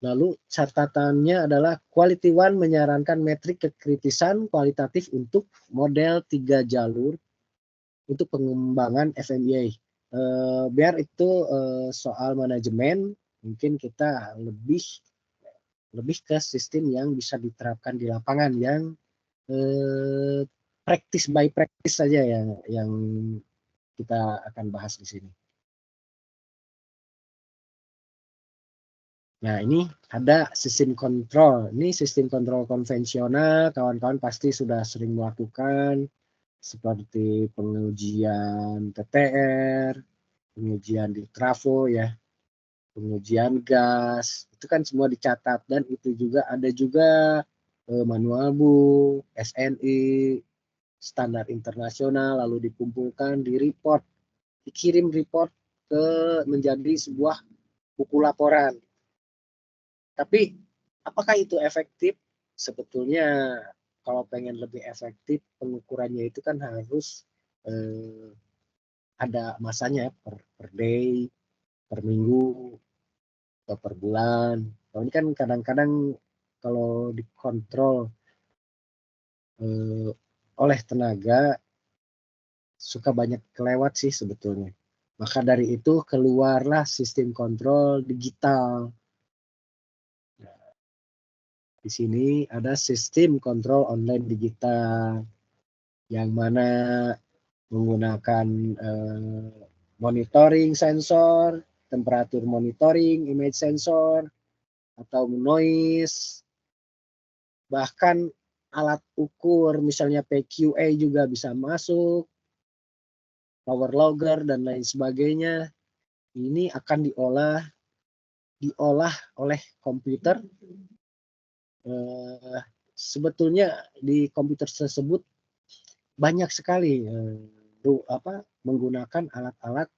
Lalu catatannya adalah Quality One menyarankan metrik kekritisan kualitatif untuk model 3 jalur untuk pengembangan FMEA. Biar itu soal manajemen, mungkin kita lebih ke sistem yang bisa diterapkan di lapangan, yang practice by practice saja yang kita akan bahas di sini. Nah, ini ada sistem kontrol. Ini sistem kontrol konvensional, kawan-kawan pasti sudah sering melakukan, seperti pengujian TTR, pengujian di trafo ya, pengujian gas, itu kan semua dicatat, dan itu juga ada juga manual book, SNI, standar internasional, lalu dikumpulkan di report, dikirim report ke menjadi sebuah buku laporan. Tapi apakah itu efektif? Sebetulnya kalau pengen lebih efektif, pengukurannya itu kan harus ada masanya, per day, per minggu, atau per bulan. Kalau ini kan kadang-kadang kalau dikontrol oleh tenaga suka banyak kelewat sih sebetulnya. Maka dari itu keluarlah sistem kontrol digital. Di sini ada sistem kontrol online digital yang mana menggunakan monitoring sensor, temperatur monitoring, image sensor, atau noise, bahkan alat ukur misalnya PQA juga bisa masuk, power logger dan lain sebagainya. Ini akan diolah oleh komputer. Sebetulnya di komputer tersebut banyak sekali menggunakan alat-alat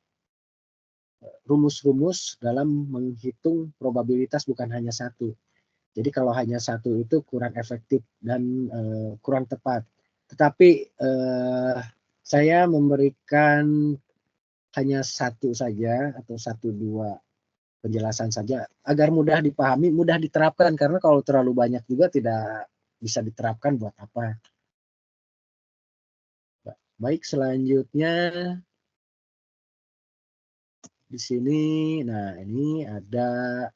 rumus-rumus dalam menghitung probabilitas, bukan hanya satu. Jadi kalau hanya satu itu kurang efektif dan kurang tepat. Tetapi saya memberikan hanya satu saja atau satu dua penjelasan saja agar mudah dipahami, mudah diterapkan, karena kalau terlalu banyak juga tidak bisa diterapkan buat apa. Baik, selanjutnya di sini, nah ini ada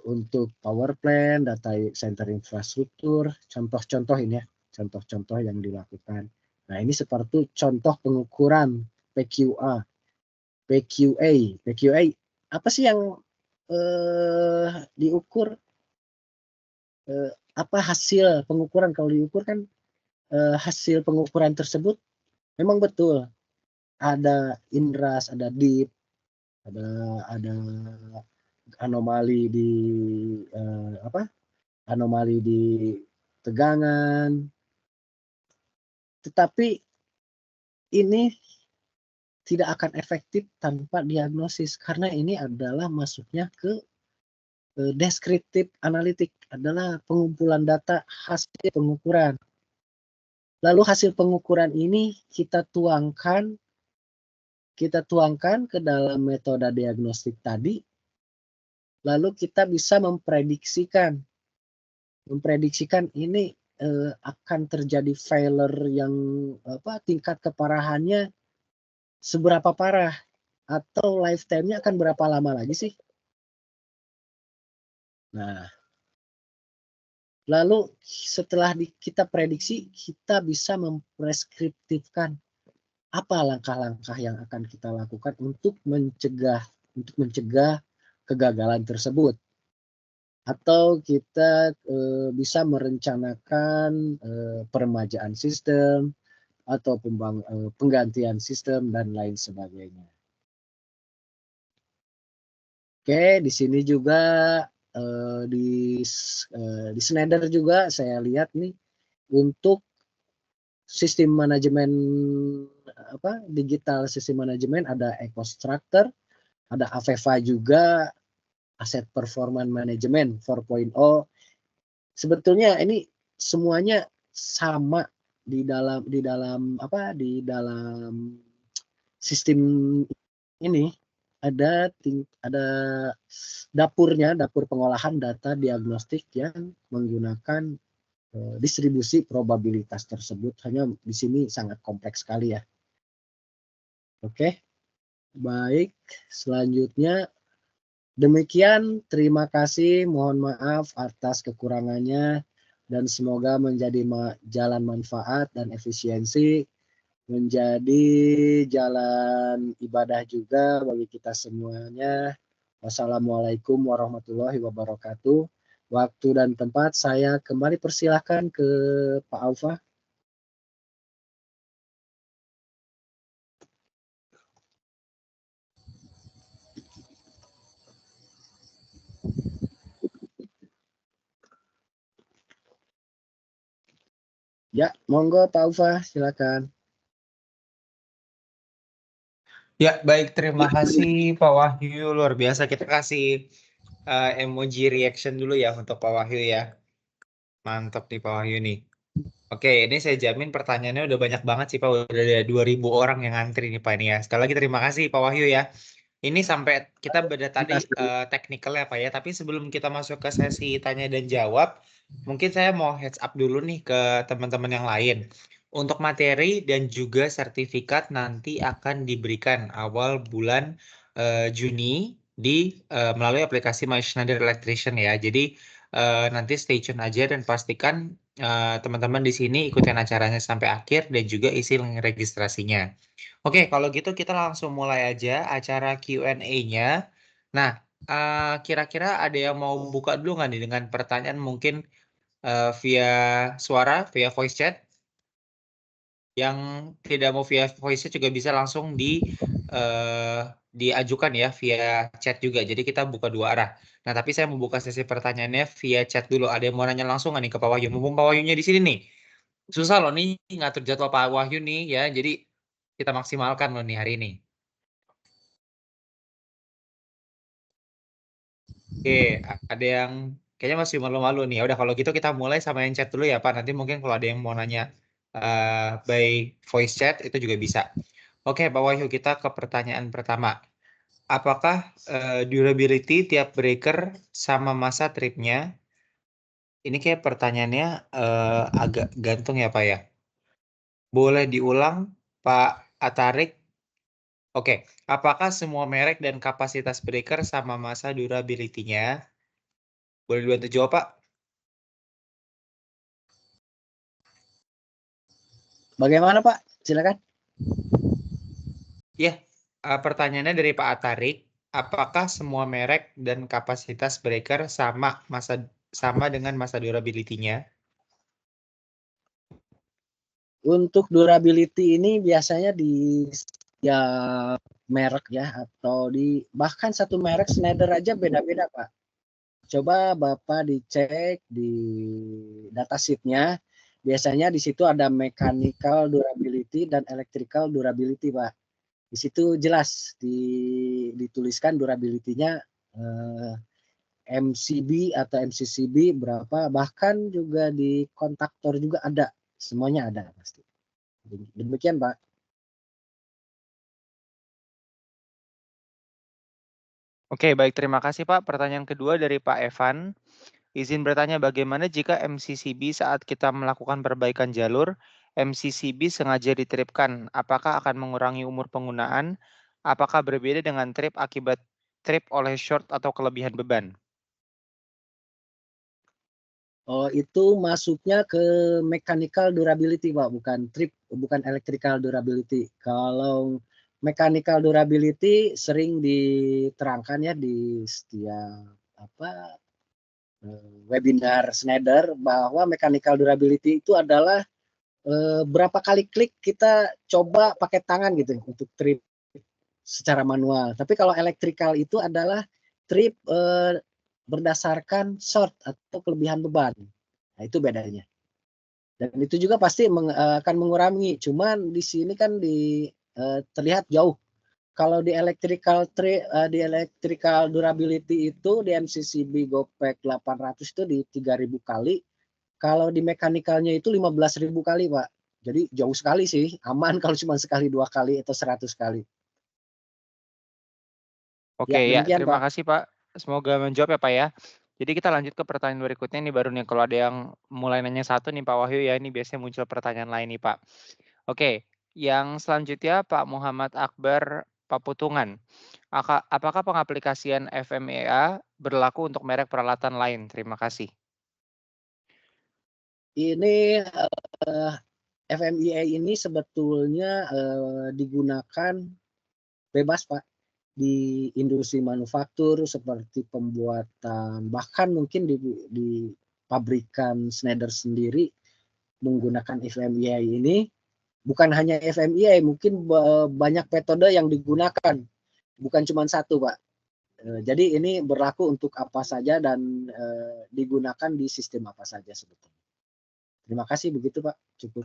untuk power plant, data center infrastruktur, contoh-contoh ini ya, contoh-contoh yang dilakukan. Nah, ini seperti contoh pengukuran PQA. PQA apa sih yang diukur? Apa hasil pengukuran? Kalau diukur kan hasil pengukuran tersebut memang betul ada inras, ada dip, ada anomali di anomali di tegangan. Tetapi ini tidak akan efektif tanpa diagnosis, karena ini adalah masuknya ke deskriptif analitik, adalah pengumpulan data hasil pengukuran. Lalu hasil pengukuran ini kita tuangkan ke dalam metode diagnostik tadi, lalu kita bisa memprediksikan ini akan terjadi failure yang tingkat keparahannya seberapa parah, atau lifetime-nya akan berapa lama lagi sih. Nah, lalu setelah kita prediksi, kita bisa mempreskriptifkan apa langkah-langkah yang akan kita lakukan untuk mencegah kegagalan tersebut. Atau kita bisa merencanakan peremajaan sistem, atau penggantian sistem dan lain sebagainya. Oke, di sini juga di Schneider juga saya lihat nih untuk sistem manajemen digital sistem manajemen ada EcoStructure, ada Aveva juga, Asset Performance Management 4.0. Sebetulnya ini semuanya sama di dalam sistem ini ada dapur pengolahan data diagnostik yang menggunakan distribusi probabilitas tersebut. Hanya di sini sangat kompleks sekali ya. Oke, baik. Selanjutnya demikian, terima kasih. Mohon maaf atas kekurangannya dan semoga menjadi jalan manfaat dan efisiensi, menjadi jalan ibadah juga bagi kita semuanya. Wassalamualaikum warahmatullahi wabarakatuh. Waktu dan tempat saya kembali persilahkan ke Pak Aufa. Ya, monggo Pak Aufa, silakan. Ya, baik. Terima kasih Pak Wahyu. Luar biasa. Kita kasih emoji reaction dulu ya untuk Pak Wahyu ya. Mantap nih Pak Wahyu nih. Oke, ini saya jamin pertanyaannya udah banyak banget sih Pak. Udah ada 2000 orang yang ngantri nih Pak ini ya. Sekali lagi terima kasih Pak Wahyu ya. Ini sampai kita beda tadi teknikalnya Pak ya. Tapi sebelum kita masuk ke sesi tanya dan jawab, mungkin saya mau heads up dulu nih ke teman-teman yang lain. Untuk materi dan juga sertifikat nanti akan diberikan awal bulan Juni melalui aplikasi My Schneider Electrician ya. Jadi nanti stay tune aja dan pastikan teman-teman di sini ikutin acaranya sampai akhir dan juga isi link registrasinya. Oke, kalau gitu kita langsung mulai aja acara Q&A-nya. Nah, kira-kira ada yang mau buka dulu nggak nih dengan pertanyaan mungkin via suara, via voice chat? Yang tidak mau via voice chat juga bisa langsung diajukan ya via chat juga. Jadi kita buka dua arah. Nah, tapi saya mau buka sesi pertanyaannya via chat dulu. Ada yang mau nanya langsung nggak nih ke Pak Wahyu? Mumpung Pak Wahyunya di sini nih. Susah loh nih ngatur jadwal Pak Wahyu nih ya. Jadi kita maksimalkan loh nih hari ini. Oke, ada yang kayaknya masih malu-malu nih. Ya udah kalau gitu kita mulai sama yang chat dulu ya Pak. Nanti mungkin kalau ada yang mau nanya by voice chat itu juga bisa. Oke, Pak Wahyu, kita ke pertanyaan pertama. Apakah durability tiap breaker sama masa tripnya? Ini kayak pertanyaannya agak gantung ya Pak ya. Boleh diulang Pak Atarik? Oke, apakah semua merek dan kapasitas breaker sama masa durability-nya? Boleh dibantu jawab Pak? Bagaimana Pak? Silakan. Ya, pertanyaannya dari Pak Atarik, apakah semua merek dan kapasitas breaker sama dengan masa durability-nya? Untuk durability ini biasanya di ya merek ya atau bahkan satu merek Schneider aja beda-beda Pak. Coba Bapak dicek di datasheet-nya. Biasanya di situ ada mechanical durability dan electrical durability Pak. Di situ jelas dituliskan durability-nya MCB atau MCCB berapa, bahkan juga di kontaktor juga ada, semuanya ada pasti. Demikian Pak. Oke, baik. Terima kasih Pak. Pertanyaan kedua dari Pak Evan. Izin bertanya bagaimana jika MCCB saat kita melakukan perbaikan jalur, MCCB sengaja ditripkan, apakah akan mengurangi umur penggunaan? Apakah berbeda dengan trip akibat trip oleh short atau kelebihan beban? Oh, itu masuknya ke mechanical durability Pak, bukan electrical durability. Kalau mechanical durability sering diterangkan ya di setiap webinar Schneider bahwa mechanical durability itu adalah berapa kali klik kita coba pakai tangan gitu untuk trip secara manual. Tapi kalau electrical itu adalah trip berdasarkan short atau kelebihan beban. Nah, itu bedanya. Dan itu juga pasti akan mengurangi. Cuman di sini kan terlihat jauh. Kalau di di electrical durability itu di MCCB GoPack 800 itu di 3000 kali. Kalau di mekanikalnya itu 15.000 kali, Pak. Jadi jauh sekali sih, aman kalau cuma sekali 2 kali atau 100 kali. Oke Ya, ya, demikian terima Pak. kasih Pak. Semoga menjawab ya Pak ya. Jadi kita lanjut ke pertanyaan berikutnya nih baru nih kalau ada yang mulai nanya satu nih Pak Wahyu ya, ini biasanya muncul pertanyaan lain nih Pak. Oke, yang selanjutnya Pak Muhammad Akbar Paputungan. Apakah pengaplikasian FMEA berlaku untuk merek peralatan lain? Terima kasih. Ini FMEA ini sebetulnya digunakan bebas Pak di industri manufaktur seperti pembuatan, bahkan mungkin di pabrikan Schneider sendiri menggunakan FMEA ini. Bukan hanya FMEA, mungkin banyak metode yang digunakan, bukan cuma satu Pak. Jadi ini berlaku untuk apa saja dan digunakan di sistem apa saja sebetulnya. Terima kasih, begitu Pak. Cukup.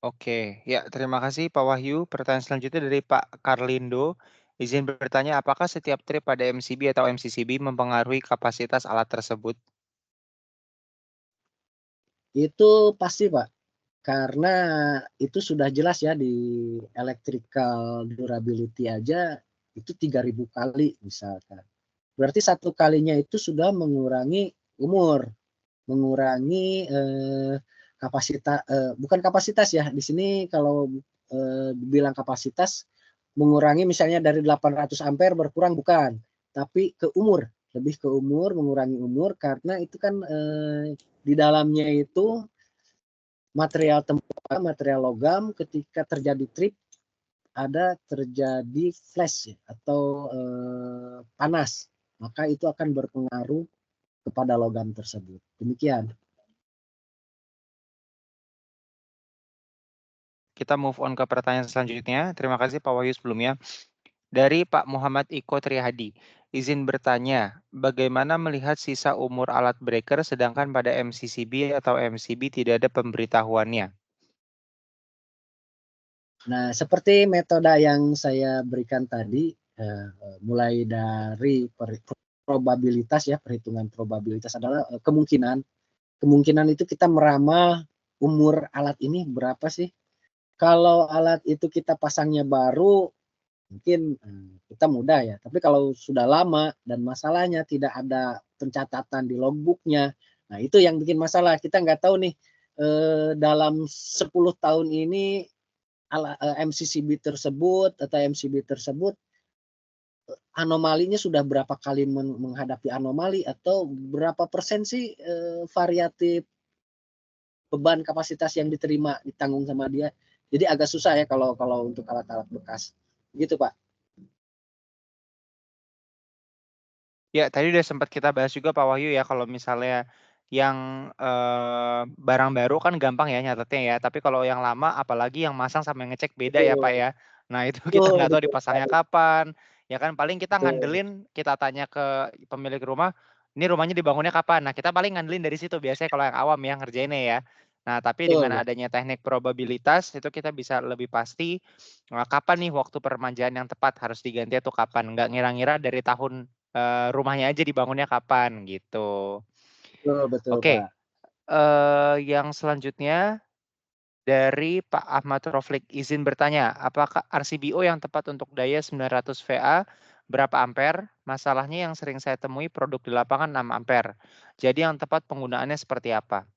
Oke, ya terima kasih Pak Wahyu. Pertanyaan selanjutnya dari Pak Karlindo. Izin bertanya, apakah setiap trip pada MCB atau MCCB mempengaruhi kapasitas alat tersebut? Itu pasti Pak, karena itu sudah jelas ya di electrical durability aja itu 3000 kali misalkan. Berarti satu kalinya itu sudah mengurangi umur, mengurangi kapasitas, bukan kapasitas ya. Di sini kalau dibilang kapasitas mengurangi misalnya dari 800 ampere berkurang, bukan, tapi ke umur, lebih ke umur, mengurangi umur karena itu kan di dalamnya itu material tembaga, material logam, ketika terjadi trip terjadi flash atau panas, maka itu akan berpengaruh kepada logam tersebut. Demikian. Kita move on ke pertanyaan selanjutnya. Terima kasih Pak Wahyu sebelumnya. Dari Pak Muhammad Iko Trihadi. Izin bertanya, bagaimana melihat sisa umur alat breaker sedangkan pada MCCB atau MCB tidak ada pemberitahuannya? Nah, seperti metode yang saya berikan tadi, mulai dari probabilitas ya, perhitungan probabilitas adalah kemungkinan. Kemungkinan itu kita meramal umur alat ini berapa sih. Kalau alat itu kita pasangnya baru, mungkin kita mudah ya. Tapi kalau sudah lama dan masalahnya tidak ada pencatatan di logbooknya, nah itu yang bikin masalah. Kita nggak tahu nih dalam 10 tahun ini MCCB tersebut atau MCB tersebut anomalinya sudah berapa kali menghadapi anomali atau berapa persen sih variatif beban kapasitas yang diterima ditanggung sama dia. Jadi agak susah ya kalau untuk alat-alat bekas. Gitu Pak. Ya, tadi udah sempat kita bahas juga Pak Wahyu ya, kalau misalnya yang barang baru kan gampang ya nyatetnya ya, tapi kalau yang lama apalagi yang masang sama yang ngecek beda ya Pak Betul, ya. Nah itu kita betul, nggak tahu betul dipasangnya sekali. kapan, ya kan paling kita Betul, ngandelin, kita tanya ke pemilik rumah, ini rumahnya dibangunnya kapan? Nah kita paling ngandelin dari situ biasanya kalau yang awam ya ngerjainnya ya. Nah tapi dengan betul. adanya teknik probabilitas itu kita bisa lebih pasti kapan nih waktu peremajaan yang tepat harus diganti atau kapan, nggak ngira-ngira dari tahun rumahnya aja dibangunnya kapan gitu. Betul, betul Pak. Oke, yang selanjutnya dari Pak Ahmad Roflik, izin bertanya, apakah RCBO yang tepat untuk daya 900 VA berapa ampere? Masalahnya yang sering saya temui produk di lapangan 6 ampere. Jadi yang tepat penggunaannya seperti apa?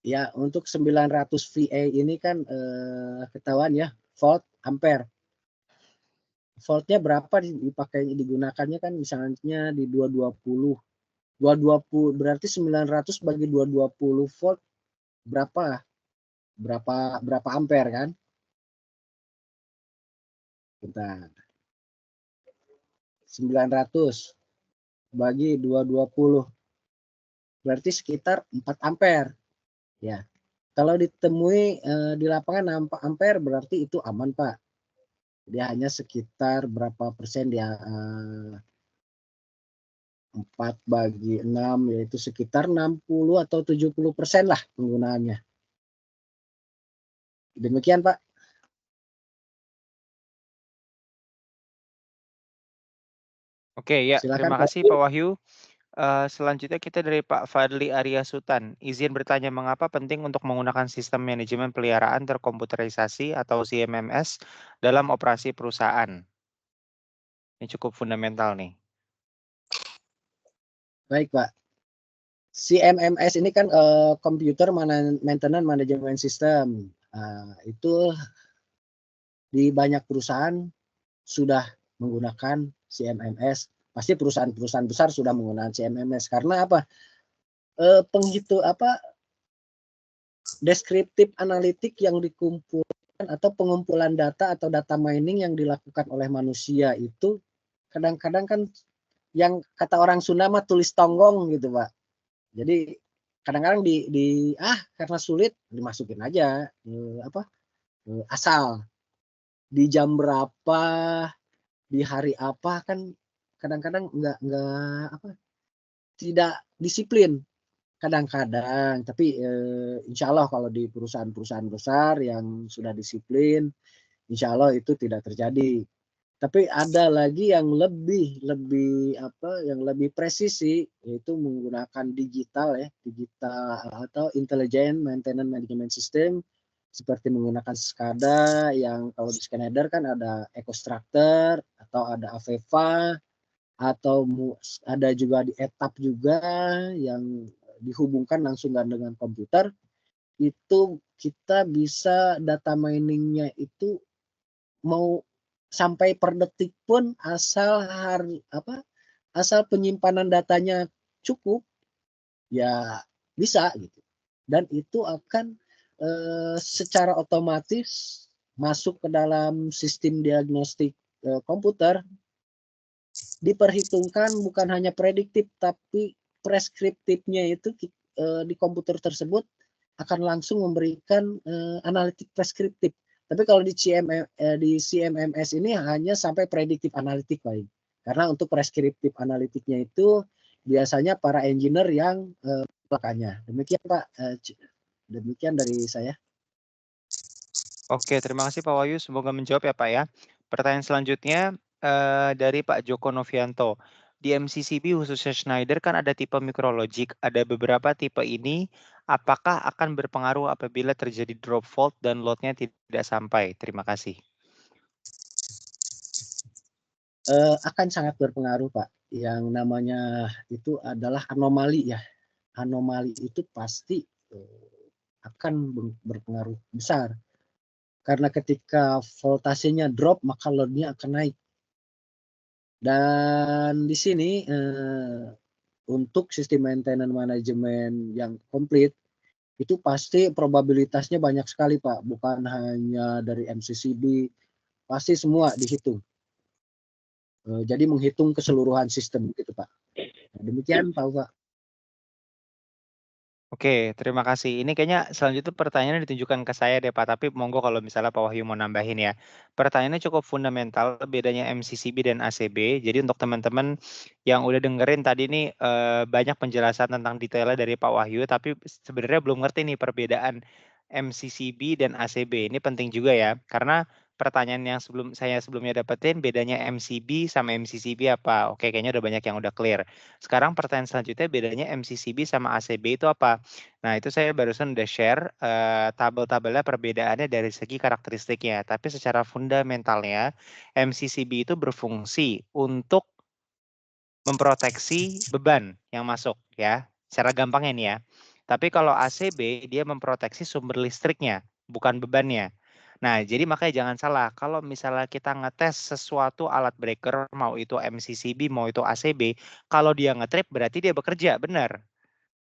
Ya, untuk 900 VA ini kan ketahuan ya, volt ampere. Voltnya berapa dipakai digunakannya kan misalnya di 220. 220 berarti 900 bagi 220 volt berapa? Berapa ampere kan? Bentar. 900 bagi 220. berarti sekitar 4 ampere. Ya. Kalau ditemui di lapangan 4 ampere berarti itu aman, Pak. Dia hanya sekitar berapa persen dia 4 bagi 6 yaitu sekitar 60 atau 70% lah penggunaannya. Demikian, Pak. Oke, ya, Silakan, terima Pak. kasih Pak Wahyu. Selanjutnya kita dari Pak Fadli Arya Sutan. Izin bertanya mengapa penting untuk menggunakan sistem manajemen peliharaan terkomputerisasi atau CMMS dalam operasi perusahaan? Ini cukup fundamental nih. Baik, Pak. CMMS ini kan Computer Maintenance Management System. Itu di banyak perusahaan sudah menggunakan CMMS. Pasti perusahaan-perusahaan besar sudah menggunakan CMMS karena apa? Deskriptif analitik yang dikumpulkan atau pengumpulan data atau data mining yang dilakukan oleh manusia itu kadang-kadang kan yang kata orang Sunda mah tulis tonggong gitu, Pak. Jadi kadang-kadang karena sulit dimasukin aja asal di jam berapa, di hari apa, kan kadang-kadang tidak disiplin kadang-kadang. Tapi insya Allah kalau di perusahaan-perusahaan besar yang sudah disiplin, insya Allah itu tidak terjadi. Tapi ada lagi yang lebih presisi, yaitu menggunakan digital atau intelligent maintenance management system, seperti menggunakan SCADA yang kalau di Schneider kan ada EcoStructure atau ada AVEVA atau ada juga di ETAP juga yang dihubungkan langsung dengan komputer. Itu kita bisa data miningnya itu mau sampai per detik pun asal penyimpanan datanya cukup ya bisa gitu. Dan itu akan secara otomatis masuk ke dalam sistem diagnostik komputer, diperhitungkan bukan hanya prediktif tapi preskriptifnya itu di komputer tersebut akan langsung memberikan analitik preskriptif. Tapi kalau di CMMS ini hanya sampai prediktif analitik, Pak. Karena untuk preskriptif analitiknya itu biasanya para engineer yang melakukannya. Demikian, Pak. Demikian dari saya. Oke, terima kasih Pak Wahyu. Semoga menjawab ya Pak ya. Pertanyaan selanjutnya dari Pak Joko Novianto. Di MCCB khususnya Schneider kan ada tipe mikrologik. Ada beberapa tipe ini. Apakah akan berpengaruh apabila terjadi drop fault dan loadnya tidak sampai? Terima kasih. Akan sangat berpengaruh, Pak. Yang namanya itu adalah anomali ya. Anomali itu pasti akan berpengaruh besar. Karena ketika voltasenya drop, maka loadnya akan naik. Dan di sini untuk sistem maintenance management yang komplit, itu pasti probabilitasnya banyak sekali, Pak. Bukan hanya dari MCCB, pasti semua dihitung. Jadi menghitung keseluruhan sistem gitu, Pak. Nah, demikian, Pak. Oke, terima kasih. Ini kayaknya selanjutnya pertanyaannya ditujukan ke saya deh Pak, tapi monggo kalau misalnya Pak Wahyu mau nambahin ya. Pertanyaannya cukup fundamental, bedanya MCCB dan ACB. Jadi untuk teman-teman yang udah dengerin tadi nih banyak penjelasan tentang detailnya dari Pak Wahyu, tapi sebenarnya belum ngerti nih perbedaan MCCB dan ACB. Ini penting juga ya, karena pertanyaan yang sebelumnya dapetin bedanya MCB sama MCCB apa? Oke, kayaknya udah banyak yang udah clear. Sekarang pertanyaan selanjutnya bedanya MCCB sama ACB itu apa? Nah, itu saya barusan udah share tabel-tabelnya perbedaannya dari segi karakteristiknya. Tapi secara fundamentalnya MCCB itu berfungsi untuk memproteksi beban yang masuk ya. Secara gampangnya nih ya. Tapi kalau ACB dia memproteksi sumber listriknya, bukan bebannya. Nah, jadi makanya jangan salah. Kalau misalnya kita ngetes sesuatu alat breaker, mau itu MCCB, mau itu ACB, kalau dia ngetrip berarti dia bekerja, benar.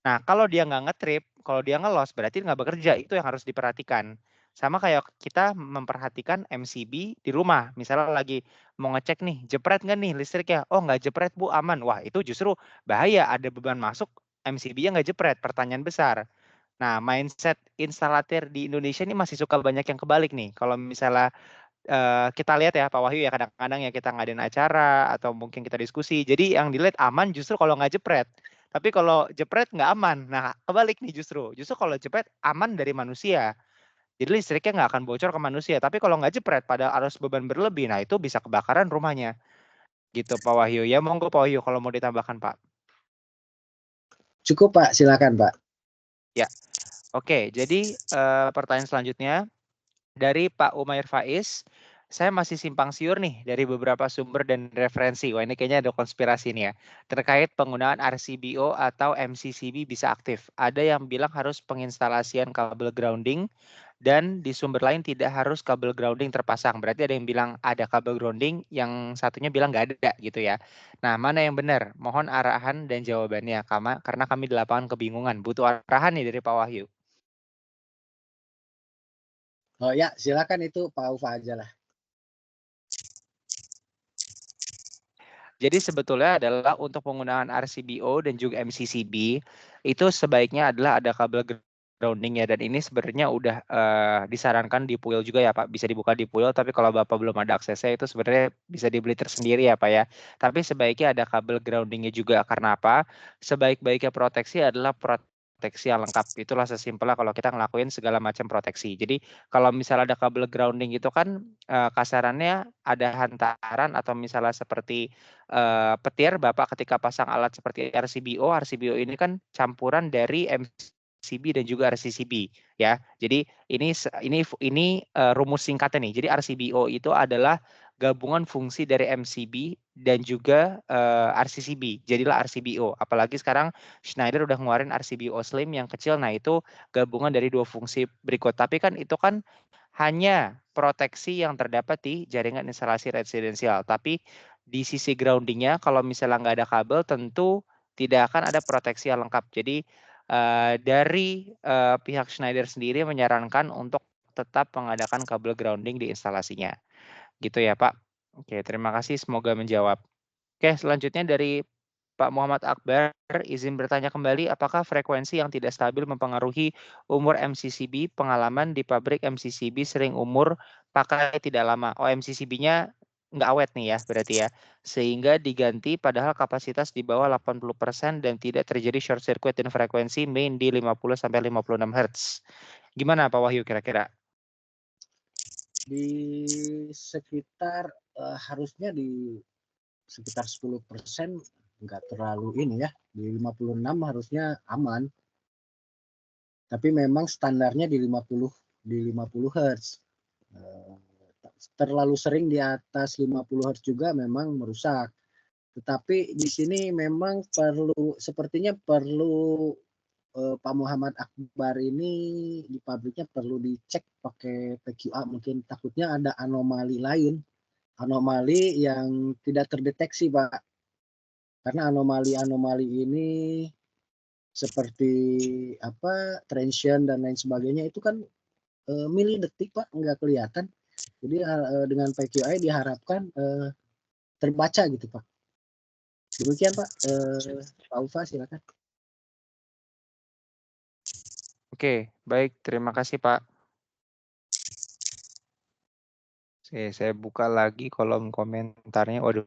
Nah, kalau dia nggak ngetrip, kalau dia ngelos berarti nggak bekerja. Itu yang harus diperhatikan. Sama kayak kita memperhatikan MCB di rumah. Misalnya lagi mau ngecek nih, jepret nggak nih listriknya? Oh, nggak jepret Bu, aman. Wah, itu justru bahaya. Ada beban masuk, MCB-nya nggak jepret, pertanyaan besar. Nah, mindset instalatir di Indonesia ini masih suka banyak yang kebalik nih. Kalau misalnya kita lihat ya Pak Wahyu ya, kadang-kadang ya kita ngadain acara atau mungkin kita diskusi. Jadi yang dilihat aman justru kalau nggak jepret. Tapi kalau jepret nggak aman. Nah, kebalik nih justru. Justru kalau jepret aman dari manusia. Jadi listriknya nggak akan bocor ke manusia. Tapi kalau nggak jepret pada arus beban berlebih, nah itu bisa kebakaran rumahnya. Gitu Pak Wahyu. Ya monggo Pak Wahyu kalau mau ditambahkan Pak. Cukup Pak, silakan Pak. Ya, oke. Jadi pertanyaan selanjutnya dari Pak Umair Faiz. Saya masih simpang siur nih dari beberapa sumber dan referensi. Wah ini kayaknya ada konspirasi nih ya. Terkait penggunaan RCBO atau MCCB bisa aktif. Ada yang bilang harus penginstalasian kabel grounding dan di sumber lain tidak harus kabel grounding terpasang. Berarti ada yang bilang ada kabel grounding, yang satunya bilang nggak ada gitu ya. Nah mana yang benar? Mohon arahan dan jawabannya karena kami di lapangan kebingungan. Butuh arahan nih dari Pak Wahyu. Oh ya, silakan itu Pak Ufa aja lah. Jadi sebetulnya adalah untuk penggunaan RCBO dan juga MCCB itu sebaiknya adalah ada kabel grounding ya, dan ini sebenarnya udah disarankan di Puil juga ya Pak, bisa dibuka di Puil, tapi kalau Bapak belum ada aksesnya itu sebenarnya bisa dibeli tersendiri ya Pak ya. Tapi sebaiknya ada kabel groundingnya juga, karena apa? Sebaik-baiknya proteksi adalah proteksi yang lengkap. Itulah sesimpelnya kalau kita ngelakuin segala macam proteksi. Jadi kalau misalnya ada kabel grounding itu kan kasarannya ada hantaran atau misalnya seperti petir Bapak ketika pasang alat seperti RCBO. RCBO ini kan campuran dari MCB dan juga RCCB ya. Jadi ini rumus singkatnya nih. Jadi RCBO itu adalah gabungan fungsi dari MCB dan juga RCCB. Jadilah RCBO. Apalagi sekarang Schneider udah ngeluarin RCBO Slim yang kecil. Nah, itu gabungan dari dua fungsi berikut. Tapi kan itu kan hanya proteksi yang terdapat di jaringan instalasi residensial. Tapi di sisi groundingnya, kalau misalnya nggak ada kabel, tentu tidak akan ada proteksi yang lengkap. Jadi dari pihak Schneider sendiri menyarankan untuk tetap mengadakan kabel grounding di instalasinya. Gitu ya Pak. Oke, terima kasih. Semoga menjawab. Oke, selanjutnya dari Pak Muhammad Akbar, izin bertanya kembali, apakah frekuensi yang tidak stabil mempengaruhi umur MCCB? Pengalaman di pabrik MCCB sering umur pakai tidak lama. Oh, MCCB-nya nggak awet nih ya, berarti ya. Sehingga diganti padahal kapasitas di bawah 80% dan tidak terjadi short circuit dan frekuensi main di 50-56 Hz. Gimana Pak Wahyu kira-kira? Di sekitar harusnya di sekitar 10% nggak terlalu ini ya, di 56 harusnya aman, tapi memang standarnya di 50 Hz. Terlalu sering di atas 50 Hz juga memang merusak. Tetapi di sini memang sepertinya perlu Pak Muhammad Akbar ini di pabriknya perlu dicek pakai PQA, mungkin takutnya ada anomali lain, anomali yang tidak terdeteksi Pak. Karena anomali-anomali ini seperti apa transient dan lain sebagainya itu kan milidetik Pak, nggak kelihatan. Jadi dengan PQI diharapkan terbaca gitu Pak. Demikian Pak. Pak Ufa silakan. Oke, baik. Terima kasih Pak. Saya buka lagi kolom komentarnya. Waduh.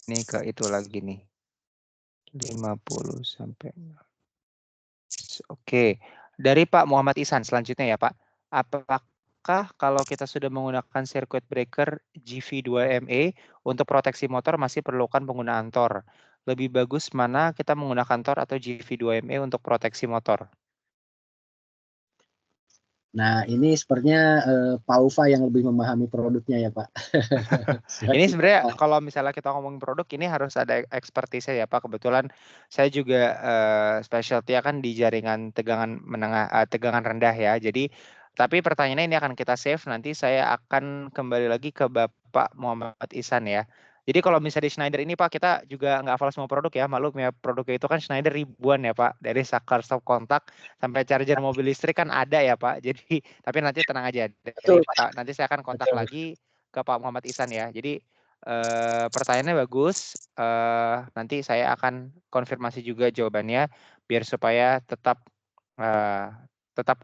Ini ke itu lagi nih. 50 sampai. Oke. Dari Pak Muhammad Ihsan selanjutnya ya Pak. Apakah kalau kita sudah menggunakan circuit breaker GV2ME untuk proteksi motor masih perlukan penggunaan Tor? Lebih bagus mana kita menggunakan Tor atau GV2ME untuk proteksi motor? Nah, ini sepertinya Pak Ufa yang lebih memahami produknya ya Pak. Ini sebenarnya kalau misalnya kita ngomongin produk ini harus ada ekspertisnya ya Pak. Kebetulan saya juga specialty kan di jaringan tegangan menengah, tegangan rendah ya. Jadi tapi pertanyaannya ini akan kita save, nanti saya akan kembali lagi ke Bapak Muhammad Ihsan ya. Jadi kalau misalnya di Schneider ini Pak, kita juga nggak hafal semua produk ya, maklum ya, produknya itu kan Schneider ribuan ya Pak, dari saklar stop kontak sampai charger mobil listrik kan ada ya Pak. Jadi tapi nanti tenang aja, Betul, nanti saya akan kontak betul. lagi ke Pak Muhammad Ihsan ya. Jadi Pertanyaannya bagus. Nanti saya akan konfirmasi juga jawabannya biar supaya tetap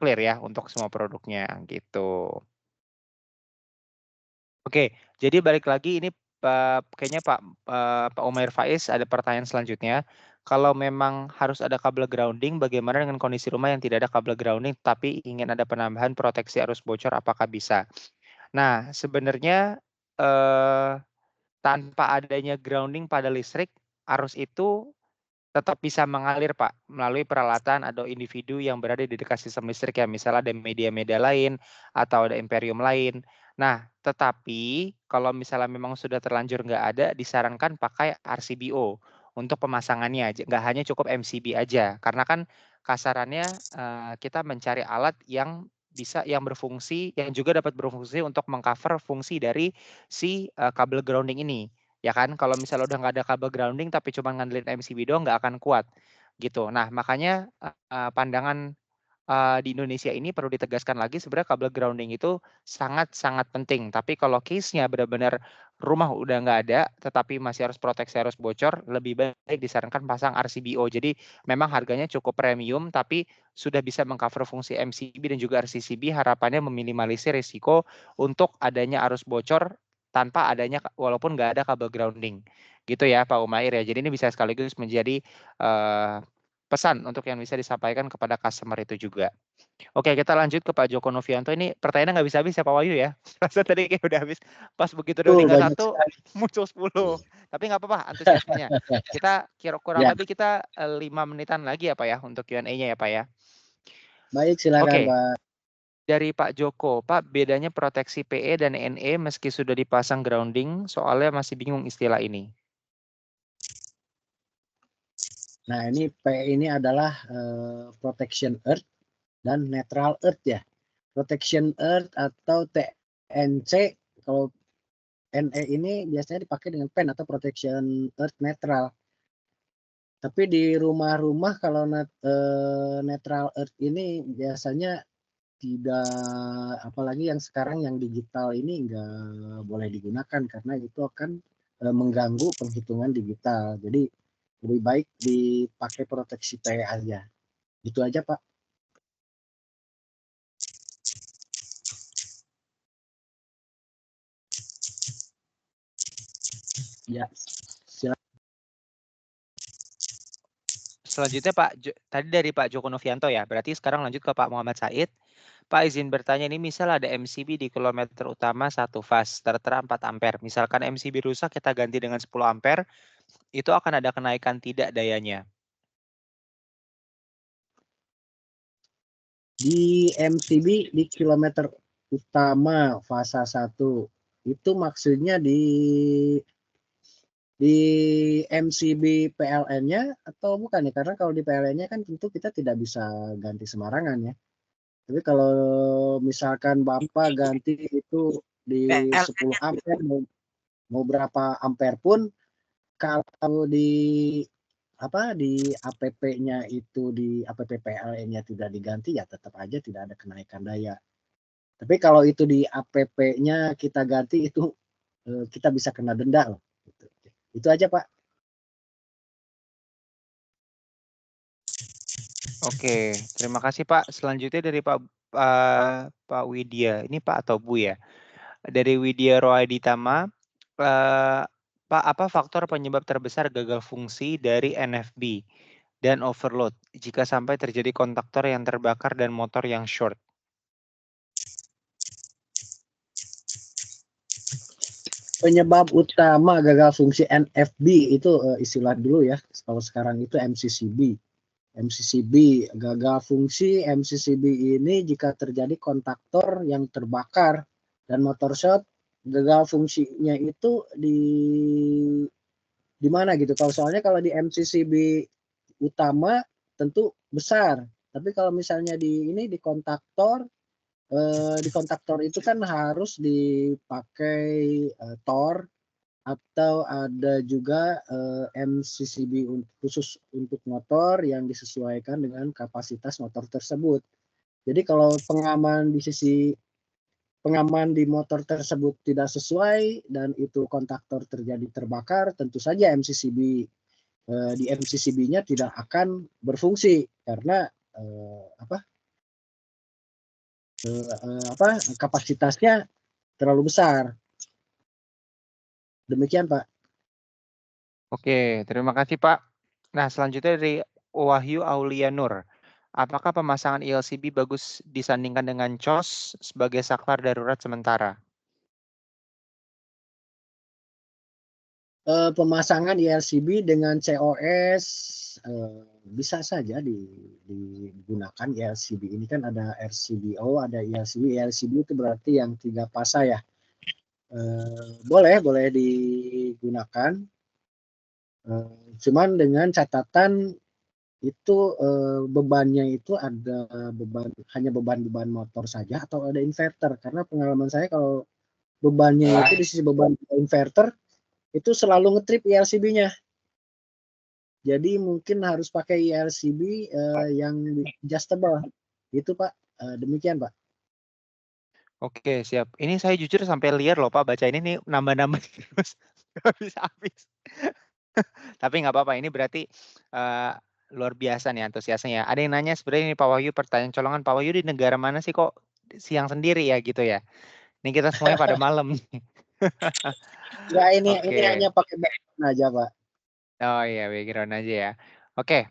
clear ya untuk semua produknya gitu. Oke, jadi balik lagi ini kayaknya Pak Umair Faiz ada pertanyaan selanjutnya. Kalau memang harus ada kabel grounding, bagaimana dengan kondisi rumah yang tidak ada kabel grounding tapi ingin ada penambahan proteksi arus bocor, apakah bisa? Nah, sebenarnya tanpa adanya grounding pada listrik, arus itu tetap bisa mengalir Pak, melalui peralatan atau individu yang berada di dekat sistem listrik ya, misalnya ada media-media lain atau ada imperium lain. Nah, tetapi kalau misalnya memang sudah terlanjur nggak ada, disarankan pakai RCBO untuk pemasangannya, nggak hanya cukup MCB aja. Karena kan kasarannya kita mencari alat yang berfungsi, yang juga dapat berfungsi untuk mengcover fungsi dari si kabel grounding ini. Ya kan, kalau misalnya udah nggak ada kabel grounding tapi cuma ngandelin MCB doang nggak akan kuat gitu. Nah, makanya pandangan di Indonesia ini perlu ditegaskan lagi, sebenarnya kabel grounding itu sangat-sangat penting. Tapi kalau case-nya benar-benar rumah udah nggak ada tetapi masih harus proteksi arus bocor, lebih baik disarankan pasang RCBO. Jadi memang harganya cukup premium tapi sudah bisa mengcover fungsi MCB dan juga RCCB, harapannya meminimalisir risiko untuk adanya arus bocor tanpa adanya, walaupun nggak ada kabel grounding gitu ya Pak Umair ya. Jadi ini bisa sekaligus menjadi pesan untuk yang bisa disampaikan kepada customer itu juga. Oke, kita lanjut ke Pak Joko Novianto. Ini pertanyaan nggak bisa habis ya Pak Wahyu ya. Rasa tadi kayak udah habis. Pas begitu udah Betul, tinggal banyak satu, sekali. muncul 10. Tapi nggak apa-apa antusiasmenya. Kita kurang Ya, lebih kita 5 menitan lagi ya Pak ya untuk Q&A-nya ya Pak ya. baik silakan Oke, Pak. dari Pak Joko, Pak, bedanya proteksi PE dan NE meski sudah dipasang grounding, soalnya masih bingung istilah ini. Nah, ini P ini adalah protection earth dan neutral earth ya. Protection earth atau TNC, kalau NE ini biasanya dipakai dengan PEN atau protection earth neutral. Tapi di rumah-rumah kalau neutral earth ini biasanya tidak, apalagi yang sekarang yang digital ini nggak boleh digunakan karena itu akan mengganggu penghitungan digital. Jadi lebih baik dipakai proteksi PE aja. Itu aja Pak. Ya, silakan. Selanjutnya tadi dari Pak Joko Novianto ya, berarti sekarang lanjut ke Pak Muhammad Said. Pak izin bertanya, ini misal ada MCB di kilometer utama 1 fase, tertera 4 ampere. Misalkan MCB rusak kita ganti dengan 10 ampere, itu akan ada kenaikan tidak dayanya? Di MCB di kilometer utama fase 1 itu maksudnya di MCB PLN-nya atau bukan ya? Karena kalau di PLN-nya kan tentu kita tidak bisa ganti sembarangan ya. Tapi kalau misalkan Bapak ganti itu di 10 ampere mau berapa ampere pun, kalau di APP-nya itu di APP PLN-nya tidak diganti ya tetap aja tidak ada kenaikan daya. Tapi kalau itu di APP-nya kita ganti itu kita bisa kena denda loh. Itu aja Pak. Oke, terima kasih Pak. Selanjutnya dari Pak Widya. Ini Pak atau Bu ya? Dari Widya Roaditama, Pak, apa faktor penyebab terbesar gagal fungsi dari NFB dan overload jika sampai terjadi kontaktor yang terbakar dan motor yang short? Penyebab utama gagal fungsi NFB itu istilah dulu ya. Kalau sekarang itu MCCB. MCCB gagal fungsi MCCB ini jika terjadi kontaktor yang terbakar dan motor short. Gagal fungsinya itu di mana gitu. Kalau soalnya kalau di MCCB utama tentu besar. Tapi kalau misalnya di kontaktor itu kan harus dipakai Tor atau ada juga MCCB khusus untuk motor yang disesuaikan dengan kapasitas motor tersebut. Jadi kalau pengaman di sisi pengaman di motor tersebut tidak sesuai dan itu kontaktor terjadi terbakar, tentu saja MCCB di MCCB-nya tidak akan berfungsi karena kapasitasnya terlalu besar. Demikian, Pak. Oke, terima kasih Pak. Nah, selanjutnya dari Wahyu Aulianur. Apakah pemasangan ELCB bagus disandingkan dengan COS sebagai saklar darurat sementara? Pemasangan ELCB dengan COS bisa saja digunakan. ELCB ini kan ada RCBO, ada ELCB. ELCB itu berarti yang 3 fasa ya. Boleh digunakan. Cuman dengan catatan itu bebannya itu ada hanya beban motor saja atau ada inverter, karena pengalaman saya kalau bebannya itu di sisi beban inverter itu selalu ngetrip ELCB-nya. Jadi mungkin harus pakai ELCB yang adjustable. Itu Pak. Demikian Pak. Oke, siap. Ini saya jujur sampai liar loh Pak, baca ini nih nambah-nambah terus nggak bisa habis. Tapi nggak apa-apa, ini berarti luar biasa nih antusiasnya ya. Ada yang nanya sebenarnya ini Pak Wahyu, pertanyaan colongan, Pak Wahyu di negara mana sih kok siang sendiri ya gitu ya? Ini kita semuanya pada malam. Ya ini Oke. hanya pakai background aja Pak. Oh iya, background aja ya. Oke.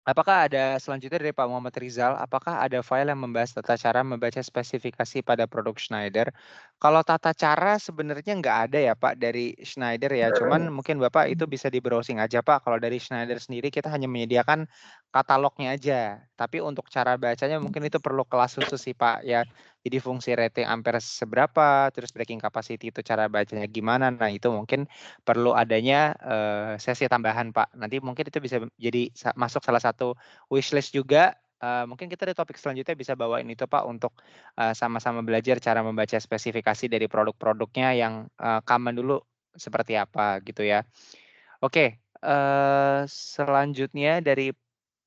Apakah ada selanjutnya dari Pak Muhammad Rizal, apakah ada file yang membahas tata cara membaca spesifikasi pada produk Schneider? Kalau tata cara sebenarnya nggak ada ya Pak dari Schneider ya, cuman mungkin Bapak itu bisa di browsing aja Pak. Kalau dari Schneider sendiri kita hanya menyediakan katalognya aja, tapi untuk cara bacanya mungkin itu perlu kelas khusus sih Pak ya. Jadi fungsi rating ampere seberapa, terus breaking capacity itu cara bacanya gimana. Nah itu mungkin perlu adanya sesi tambahan Pak. Nanti mungkin itu bisa jadi masuk salah satu wishlist juga. Mungkin kita di topik selanjutnya bisa bawain itu Pak untuk sama-sama belajar cara membaca spesifikasi dari produk-produknya yang common dulu seperti apa gitu ya. Oke, selanjutnya dari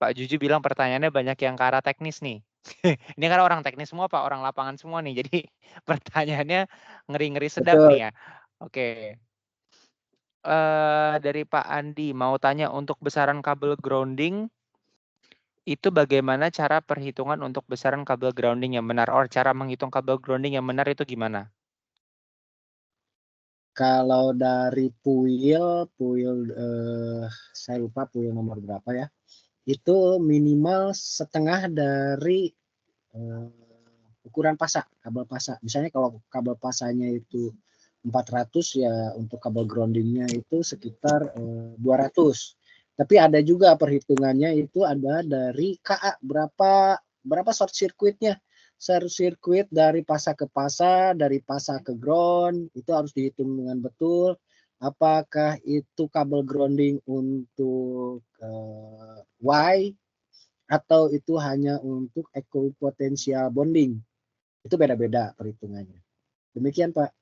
Pak Juju bilang pertanyaannya banyak yang ke arah teknis nih. Ini kan orang teknis semua Pak, orang lapangan semua nih. Jadi pertanyaannya ngeri-ngeri sedap Betul. nih ya. Oke. Dari Pak Andi mau tanya untuk besaran kabel grounding itu bagaimana cara perhitungan untuk besaran kabel grounding yang benar? Or cara menghitung kabel grounding yang benar itu gimana? Kalau dari puil saya lupa puil nomor berapa ya. Itu minimal setengah dari ukuran pasa, kabel pasa. Misalnya kalau kabel pasanya itu 400 ya untuk kabel groundingnya itu sekitar 200. Tapi ada juga perhitungannya itu ada dari KA berapa short circuitnya. Short circuit dari pasa ke pasa, dari pasa ke ground itu harus dihitung dengan betul. Apakah itu kabel grounding untuk Y atau itu hanya untuk equipotential bonding. Itu beda-beda perhitungannya. Demikian Pak.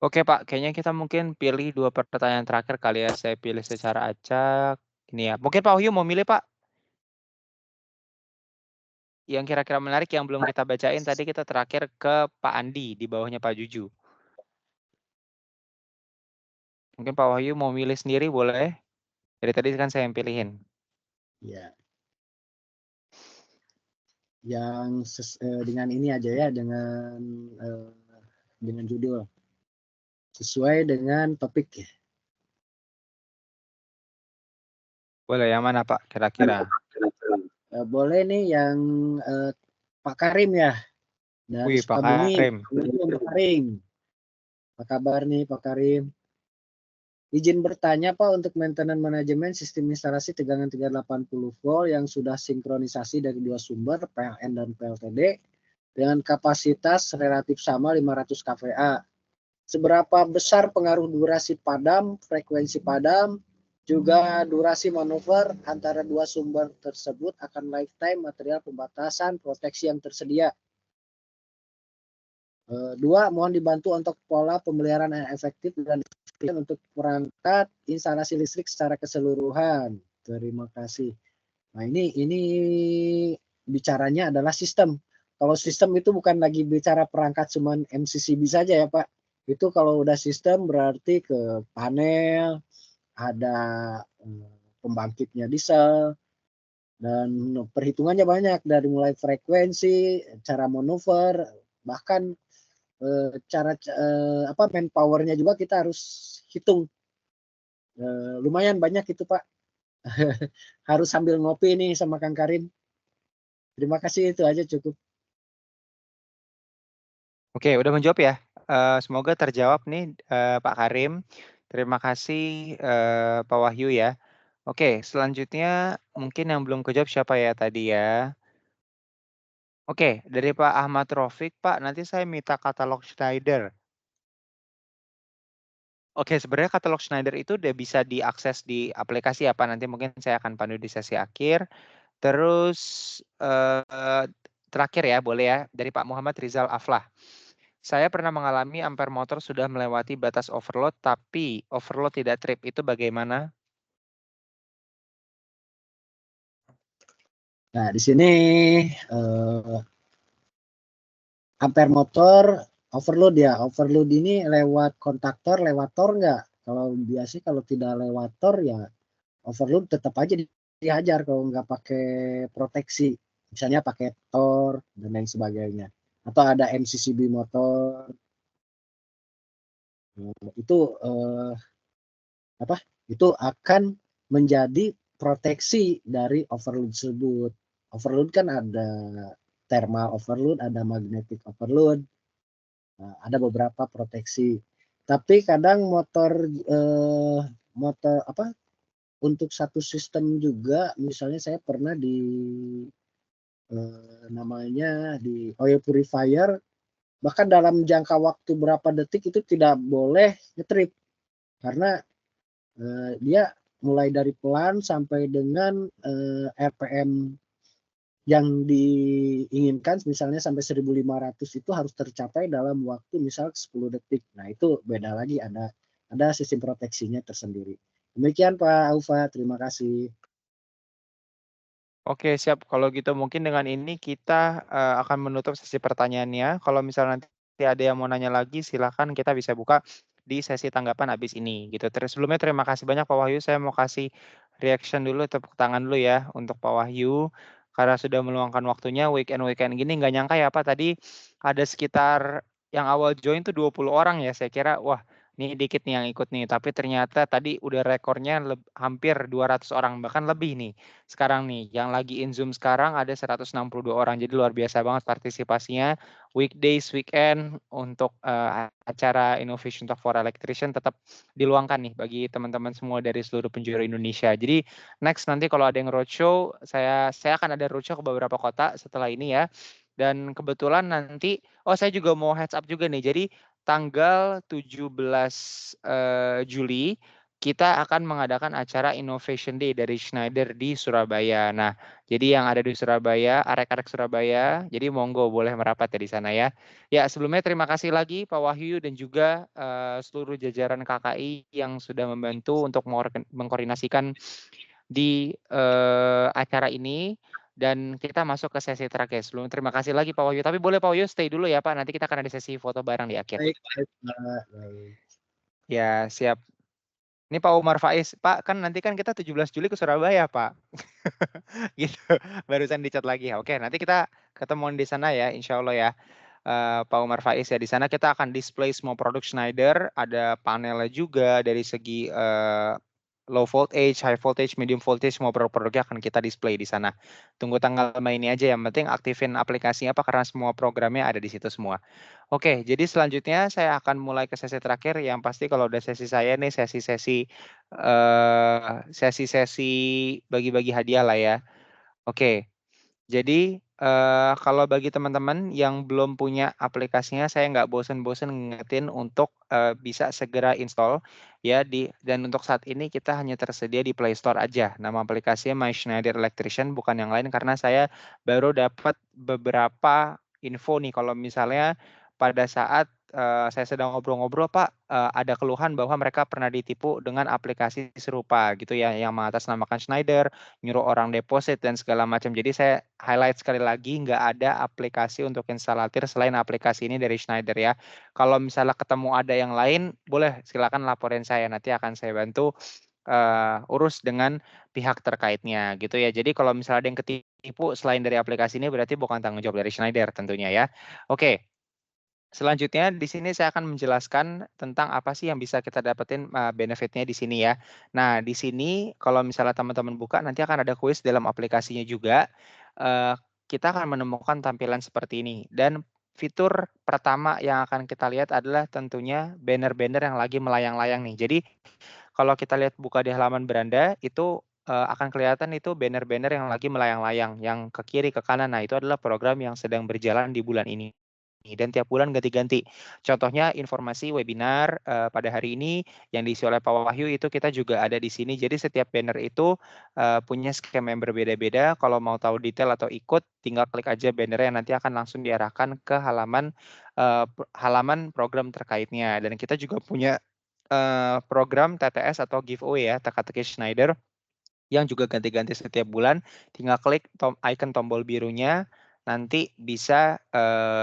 Oke Pak, kayaknya kita mungkin pilih 2 pertanyaan terakhir kali ya. Saya pilih secara acak. Ini ya. Mungkin Pak Wahyu mau milih Pak? Yang kira-kira menarik yang belum kita bacain tadi kita terakhir ke Pak Andi di bawahnya Pak Juju. Mungkin Pak Wahyu mau milih sendiri boleh? Dari tadi kan saya yang pilihin. Ya. Yang dengan ini aja ya, dengan judul sesuai dengan topik ya. Boleh yang mana Pak kira-kira? Boleh nih yang Pak Karim ya dari Wih Pak Sukabumi. Karim. Pak Karim. Apa kabar nih Pak Karim? Izin bertanya Pak untuk maintenance manajemen sistem instalasi tegangan 380 volt yang sudah sinkronisasi dari 2 sumber PLN dan PLTD dengan kapasitas relatif sama 500 kVA. Seberapa besar pengaruh durasi padam, frekuensi padam, juga durasi manuver antara 2 sumber tersebut akan lifetime material pembatasan proteksi yang tersedia. 2. Mohon dibantu untuk pola pemeliharaan yang efektif dan untuk perangkat instalasi listrik secara keseluruhan. Terima kasih. Nah, ini bicaranya adalah sistem. Kalau sistem itu bukan lagi bicara perangkat cuman MCCB saja ya Pak. Itu kalau udah sistem berarti ke panel, ada pembangkitnya diesel, dan perhitungannya banyak dari mulai frekuensi, cara manuver, bahkan cara apa manpowernya juga kita harus hitung. Lumayan banyak itu Pak. Harus sambil ngopi nih sama Kang Karin. Terima kasih, itu aja cukup. Oke, udah menjawab ya. Semoga terjawab nih Pak Karim. Terima kasih Pak Wahyu ya. Oke, selanjutnya mungkin yang belum kejawab siapa ya tadi ya? Oke, dari Pak Ahmad Rafiq, Pak, nanti saya minta katalog Schneider. Oke, sebenarnya katalog Schneider itu udah bisa diakses di aplikasi apa, nanti mungkin saya akan pandu di sesi akhir. Terus terakhir ya, boleh ya, dari Pak Muhammad Rizal Aflah. Saya pernah mengalami ampere motor sudah melewati batas overload, tapi overload tidak trip. Itu bagaimana? Nah, di sini ampere motor overload ya. Overload ini lewat kontaktor, lewat tor enggak? Kalau biasa kalau tidak lewat tor ya overload tetap aja dihajar kalau nggak pakai proteksi. Misalnya pakai tor dan lain sebagainya. Atau ada MCCB motor. Itu apa? Itu akan menjadi proteksi dari overload tersebut. Overload kan ada thermal overload, ada magnetic overload, ada beberapa proteksi. Tapi kadang motor apa untuk satu sistem juga, misalnya saya pernah di namanya di oil purifier, bahkan dalam jangka waktu berapa detik itu tidak boleh ngetrip karena dia mulai dari pelan sampai dengan RPM yang diinginkan misalnya sampai 1500 itu harus tercapai dalam waktu misal 10 detik. Nah, itu beda lagi, ada sistem proteksinya tersendiri. Demikian Pak Aufa, terima kasih. Oke, siap. Kalau gitu mungkin dengan ini kita akan menutup sesi pertanyaannya. Kalau misalnya nanti ada yang mau nanya lagi, silakan kita bisa buka di sesi tanggapan habis ini gitu. Terus sebelumnya terima kasih banyak Pak Wahyu. Saya mau kasih reaction dulu, tepuk tangan dulu ya untuk Pak Wahyu karena sudah meluangkan waktunya weekend-weekend gini. Nggak nyangka ya Pak, tadi ada sekitar yang awal join tuh 20 orang ya. Saya kira wah ini dikit nih yang ikut nih, tapi ternyata tadi udah rekornya hampir 200 orang, bahkan lebih nih. Sekarang nih, yang lagi in Zoom sekarang ada 162 orang, jadi luar biasa banget partisipasinya. Weekdays, weekend untuk acara Innovation Talk for Electrician tetap diluangkan nih bagi teman-teman semua dari seluruh penjuru Indonesia. Jadi next nanti kalau ada yang roadshow, saya akan ada roadshow ke beberapa kota setelah ini ya. Dan kebetulan nanti, saya juga mau heads up juga nih. Jadi tanggal 17 Juli kita akan mengadakan acara Innovation Day dari Schneider di Surabaya. Nah, jadi yang ada di Surabaya, arek-arek Surabaya, jadi monggo boleh merapat ya di sana ya. Ya, sebelumnya terima kasih lagi Pak Wahyu dan juga seluruh jajaran KKI yang sudah membantu untuk mengkoordinasikan di acara ini. Dan kita masuk ke sesi terakhir. Sebelum terima kasih lagi Pak Wahyu. Tapi boleh Pak Wahyu stay dulu ya Pak. Nanti kita akan ada sesi foto bareng di akhir. Baik, baik, baik. Ya, siap. Ini Pak Umar Faiz. Pak, kan nanti kan kita 17 Juli ke Surabaya, Pak. Gitu. Barusan dicat lagi. Oke, nanti kita ketemuan di sana ya, insya Allah ya. Pak Umar Faiz ya. Di sana kita akan display semua produk Schneider. Ada panelnya juga dari segi low voltage, high voltage, medium voltage, semua produk-produknya akan kita display di sana. Tunggu tanggal mainnya aja, yang penting aktifin aplikasinya apa karena semua programnya ada di situ semua. Oke, jadi selanjutnya saya akan mulai ke sesi terakhir. Yang pasti kalau udah sesi saya nih sesi-sesi bagi-bagi hadiah lah ya. Oke. Jadi, kalau bagi teman-teman yang belum punya aplikasinya, saya nggak bosen-bosen ngingetin untuk, bisa segera install ya dan untuk saat ini kita hanya tersedia di Play Store aja. Nama aplikasinya My Schneider Electrician, bukan yang lain karena saya baru dapat beberapa info nih kalau misalnya pada saat, saya sedang ngobrol-ngobrol, Pak, ada keluhan bahwa mereka pernah ditipu dengan aplikasi serupa gitu ya, yang mengatasnamakan Schneider, nyuruh orang deposit dan segala macam. Jadi saya highlight sekali lagi, nggak ada aplikasi untuk instalatir selain aplikasi ini dari Schneider ya. Kalau misalnya ketemu ada yang lain, boleh silakan laporin saya, nanti akan saya bantu urus dengan pihak terkaitnya gitu ya. Jadi kalau misalnya ada yang ketipu selain dari aplikasi ini berarti bukan tanggung jawab dari Schneider tentunya ya. Oke. Selanjutnya di sini saya akan menjelaskan tentang apa sih yang bisa kita dapetin benefitnya di sini ya. Nah, di sini kalau misalnya teman-teman buka nanti akan ada kuis dalam aplikasinya juga. Eh, kita akan menemukan tampilan seperti ini dan fitur pertama yang akan kita lihat adalah tentunya banner-banner yang lagi melayang-layang nih. Jadi kalau kita lihat buka di halaman beranda itu akan kelihatan itu banner-banner yang lagi melayang-layang, yang ke kiri ke kanan. Nah, itu adalah program yang sedang berjalan di bulan ini. Dan tiap bulan ganti-ganti. Contohnya informasi webinar pada hari ini yang diisi oleh Pak Wahyu itu kita juga ada di sini. Jadi setiap banner itu punya skema yang berbeda-beda. Kalau mau tahu detail atau ikut, tinggal klik aja bannernya nanti akan langsung diarahkan ke halaman program terkaitnya. Dan kita juga punya program TTS atau giveaway ya, teka-teki Schneider yang juga ganti-ganti setiap bulan. Tinggal klik icon tombol birunya, nanti bisa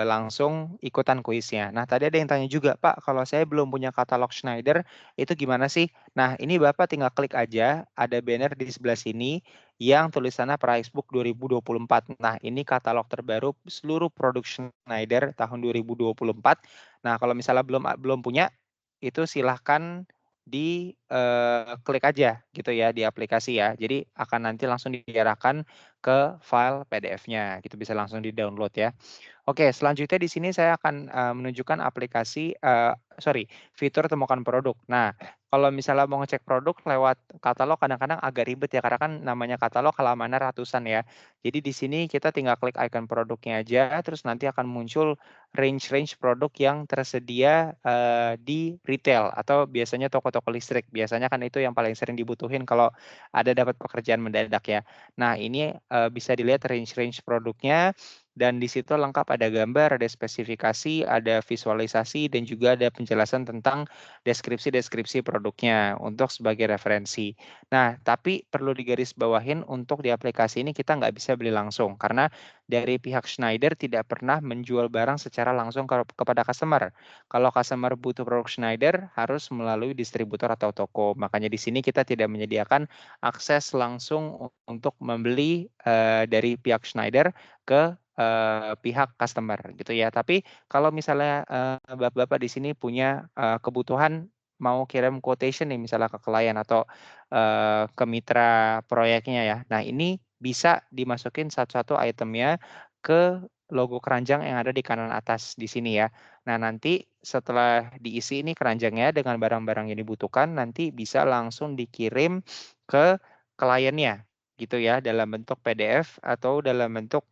langsung ikutan kuisnya. Nah, tadi ada yang tanya juga, Pak, kalau saya belum punya katalog Schneider, itu gimana sih? Nah, ini Bapak tinggal klik aja, ada banner di sebelah sini yang tulisannya Pricebook 2024. Nah, ini katalog terbaru seluruh produk Schneider tahun 2024. Nah, kalau misalnya belum punya, itu silahkan di klik aja gitu ya di aplikasi ya. Jadi akan nanti langsung diarahkan ke file PDF-nya gitu, bisa langsung di-download ya. Oke, selanjutnya di sini saya akan menunjukkan fitur temukan produk. Nah, kalau misalnya mau ngecek produk lewat katalog kadang-kadang agak ribet ya karena kan namanya katalog halamannya ratusan ya. Jadi di sini kita tinggal klik icon produknya aja terus nanti akan muncul range produk yang tersedia di retail atau biasanya toko-toko listrik. Biasanya kan itu yang paling sering dibutuhin kalau ada dapat pekerjaan mendadak ya. Nah, ini bisa dilihat range produknya dan di situ lengkap ada gambar, ada spesifikasi, ada visualisasi, dan juga ada penjelasan tentang deskripsi produknya untuk sebagai referensi. Nah, tapi perlu digarisbawahin untuk di aplikasi ini kita nggak bisa beli langsung karena dari pihak Schneider tidak pernah menjual barang secara langsung kepada customer. Kalau customer butuh produk Schneider harus melalui distributor atau toko. Makanya di sini kita tidak menyediakan akses langsung untuk membeli dari pihak Schneider ke pihak customer gitu ya. Tapi kalau misalnya Bapak-bapak di sini punya kebutuhan mau kirim quotation nih misalnya ke klien atau ke mitra proyeknya ya. Nah, ini bisa dimasukin satu-satu itemnya ke logo keranjang yang ada di kanan atas di sini ya. Nah, nanti setelah diisi ini keranjangnya dengan barang-barang yang dibutuhkan nanti bisa langsung dikirim ke kliennya gitu ya dalam bentuk PDF atau dalam bentuk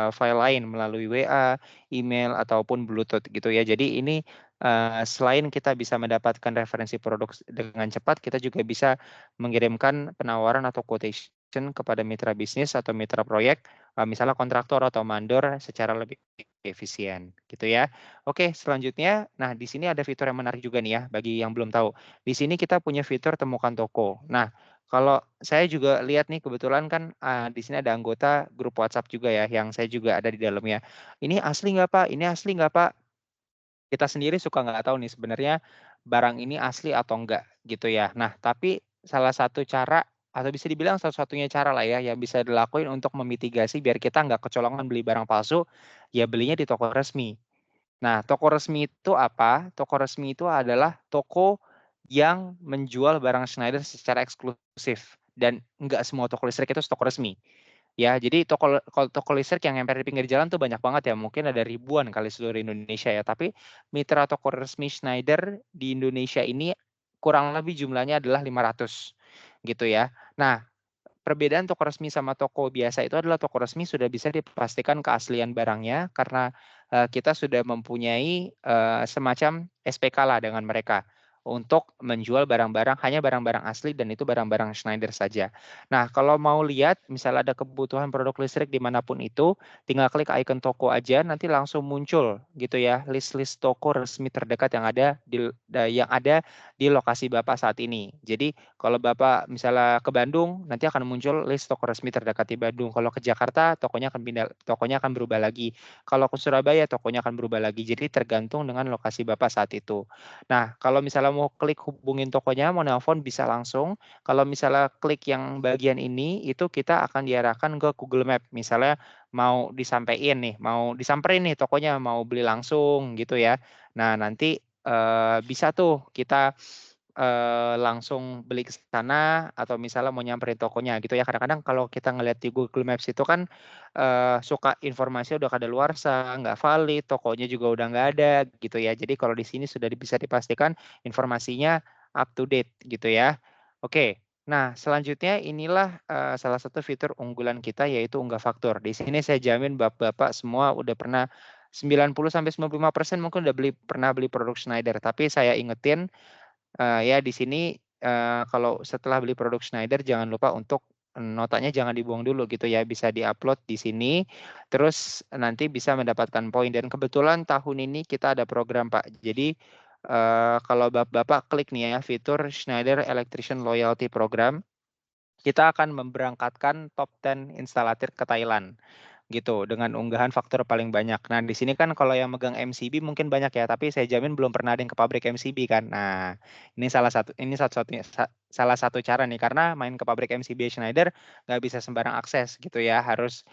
file lain melalui WA, email ataupun Bluetooth gitu ya. Jadi ini selain kita bisa mendapatkan referensi produk dengan cepat, kita juga bisa mengirimkan penawaran atau quotation kepada mitra bisnis atau mitra proyek, misalnya kontraktor atau mandor secara lebih efisien gitu ya. Oke, selanjutnya, nah di sini ada fitur yang menarik juga nih ya bagi yang belum tahu. Di sini kita punya fitur temukan toko. Nah, kalau saya juga lihat nih kebetulan kan di sini ada anggota grup WhatsApp juga ya, yang saya juga ada di dalamnya. Ini asli nggak Pak? Ini asli nggak Pak? Kita sendiri suka nggak tahu nih sebenarnya barang ini asli atau enggak gitu ya. Nah, tapi salah satu cara atau bisa dibilang satu-satunya cara lah ya yang bisa dilakuin untuk memitigasi biar kita nggak kecolongan beli barang palsu, ya belinya di toko resmi. Nah, toko resmi itu apa? Toko resmi itu adalah toko yang menjual barang Schneider secara eksklusif dan nggak semua toko listrik itu toko resmi. Ya, jadi toko listrik yang nempel di pinggir jalan tuh banyak banget ya, mungkin ada ribuan kali seluruh Indonesia ya. Tapi mitra toko resmi Schneider di Indonesia ini kurang lebih jumlahnya adalah 500 gitu ya. Nah, perbedaan toko resmi sama toko biasa itu adalah toko resmi sudah bisa dipastikan keaslian barangnya karena kita sudah mempunyai semacam SPK lah dengan mereka untuk menjual barang-barang, hanya barang-barang asli dan itu barang-barang Schneider saja. Nah, kalau mau lihat misalnya ada kebutuhan produk listrik dimanapun itu, tinggal klik icon toko aja, nanti langsung muncul gitu ya, list-list toko resmi terdekat yang ada di lokasi Bapak saat ini. Jadi kalau Bapak misalnya ke Bandung, nanti akan muncul list toko resmi terdekat di Bandung. Kalau ke Jakarta, tokonya akan berubah lagi. Kalau ke Surabaya, tokonya akan berubah lagi. Jadi tergantung dengan lokasi Bapak saat itu. Nah, kalau misalnya mau klik hubungin tokonya, mau nelpon bisa langsung. Kalau misalnya klik yang bagian ini, itu kita akan diarahkan ke Google Map. Misalnya mau disampaikan nih, mau disamperin nih tokonya, mau beli langsung gitu ya. Nah, nanti bisa tuh kita langsung beli ke sana atau misalnya mau nyamperin tokonya gitu ya. Kadang-kadang kalau kita ngeliat di Google Maps itu kan suka informasinya udah kadaluarsa, nggak valid, tokonya juga udah nggak ada gitu ya. Jadi kalau di sini sudah bisa dipastikan informasinya up to date gitu ya. Oke. Nah, selanjutnya inilah salah satu fitur unggulan kita yaitu unggah faktur. Di sini saya jamin Bapak-bapak semua udah pernah 90-95% mungkin udah pernah beli produk Schneider, tapi saya ingetin ya di sini, kalau setelah beli produk Schneider jangan lupa untuk notanya jangan dibuang dulu gitu ya, bisa di-upload di sini, terus nanti bisa mendapatkan poin dan kebetulan tahun ini kita ada program Pak. Jadi, kalau Bapak klik nih ya fitur Schneider Electrician Loyalty Program, kita akan memberangkatkan top 10 instalatir ke Thailand. Gitu, dengan unggahan faktur paling banyak. Nah, di sini kan kalau yang megang MCB mungkin banyak ya, tapi saya jamin belum pernah ada yang ke pabrik MCB kan. Nah, ini salah satu cara nih karena main ke pabrik MCB Schneider nggak bisa sembarang akses gitu ya. Harus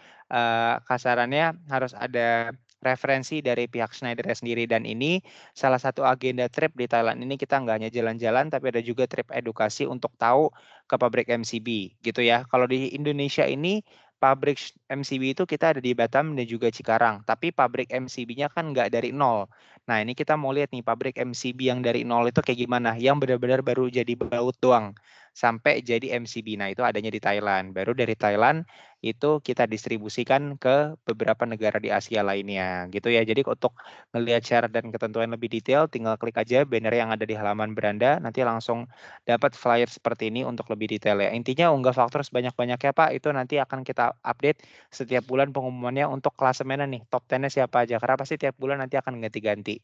kasarannya harus ada referensi dari pihak Schneider sendiri dan ini salah satu agenda trip di Thailand ini kita nggak hanya jalan-jalan tapi ada juga trip edukasi untuk tahu ke pabrik MCB gitu ya. Kalau di Indonesia ini pabrik MCB itu kita ada di Batam dan juga Cikarang, tapi pabrik MCB-nya kan nggak dari nol. Nah, ini kita mau lihat nih pabrik MCB yang dari nol itu kayak gimana, yang benar-benar baru jadi baut doang sampai jadi MCB. Nah, itu adanya di Thailand. Baru dari Thailand itu kita distribusikan ke beberapa negara di Asia lainnya, gitu ya. Jadi untuk ngelihat syarat dan ketentuan lebih detail, tinggal klik aja banner yang ada di halaman beranda, nanti langsung dapat flyer seperti ini untuk lebih detail ya. Intinya unggah faktur sebanyak-banyaknya Pak, itu nanti akan kita update setiap bulan pengumumannya untuk klasemennya nih, top 10-nya siapa aja. Karena pasti tiap bulan nanti akan ganti-ganti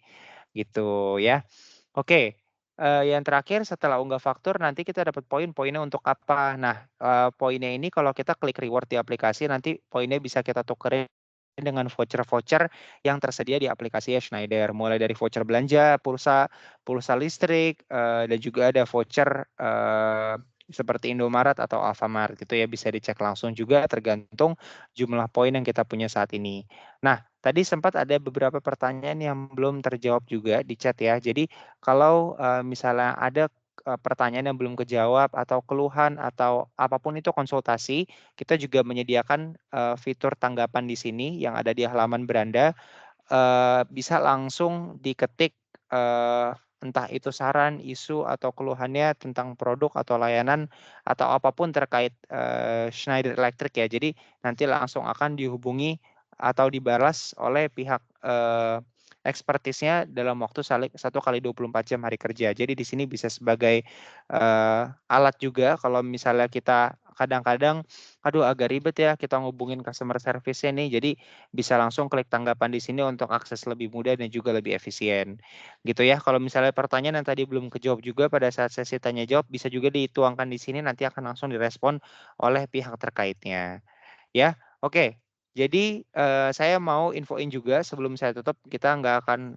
gitu ya. Oke, yang terakhir setelah unggah faktur nanti kita dapat poinnya untuk apa. Nah, poinnya ini kalau kita klik reward di aplikasi nanti poinnya bisa kita tukerin dengan voucher-voucher yang tersedia di aplikasi Schneider. Mulai dari voucher belanja, pulsa listrik, dan juga ada voucher seperti Indomaret atau Alfamart gitu ya, bisa dicek langsung juga tergantung jumlah poin yang kita punya saat ini. Nah, tadi sempat ada beberapa pertanyaan yang belum terjawab juga di chat ya. Jadi kalau misalnya ada pertanyaan yang belum kejawab atau keluhan atau apapun itu konsultasi, kita juga menyediakan fitur tanggapan di sini yang ada di halaman beranda. Bisa langsung diketik entah itu saran, isu atau keluhannya tentang produk atau layanan atau apapun terkait Schneider Electric ya. Jadi nanti langsung akan dihubungi atau dibalas oleh pihak ekspertisnya dalam waktu 1 kali 24 jam hari kerja. Jadi di sini bisa sebagai alat juga kalau misalnya kita kadang-kadang aduh agak ribet ya kita ngubungin customer service-nya nih. Jadi bisa langsung klik tanggapan di sini untuk akses lebih mudah dan juga lebih efisien. Gitu ya. Kalau misalnya pertanyaan yang tadi belum kejawab juga pada saat sesi tanya jawab bisa juga dituangkan di sini nanti akan langsung direspon oleh pihak terkaitnya. Ya. Oke. Jadi saya mau infoin juga sebelum saya tutup kita nggak akan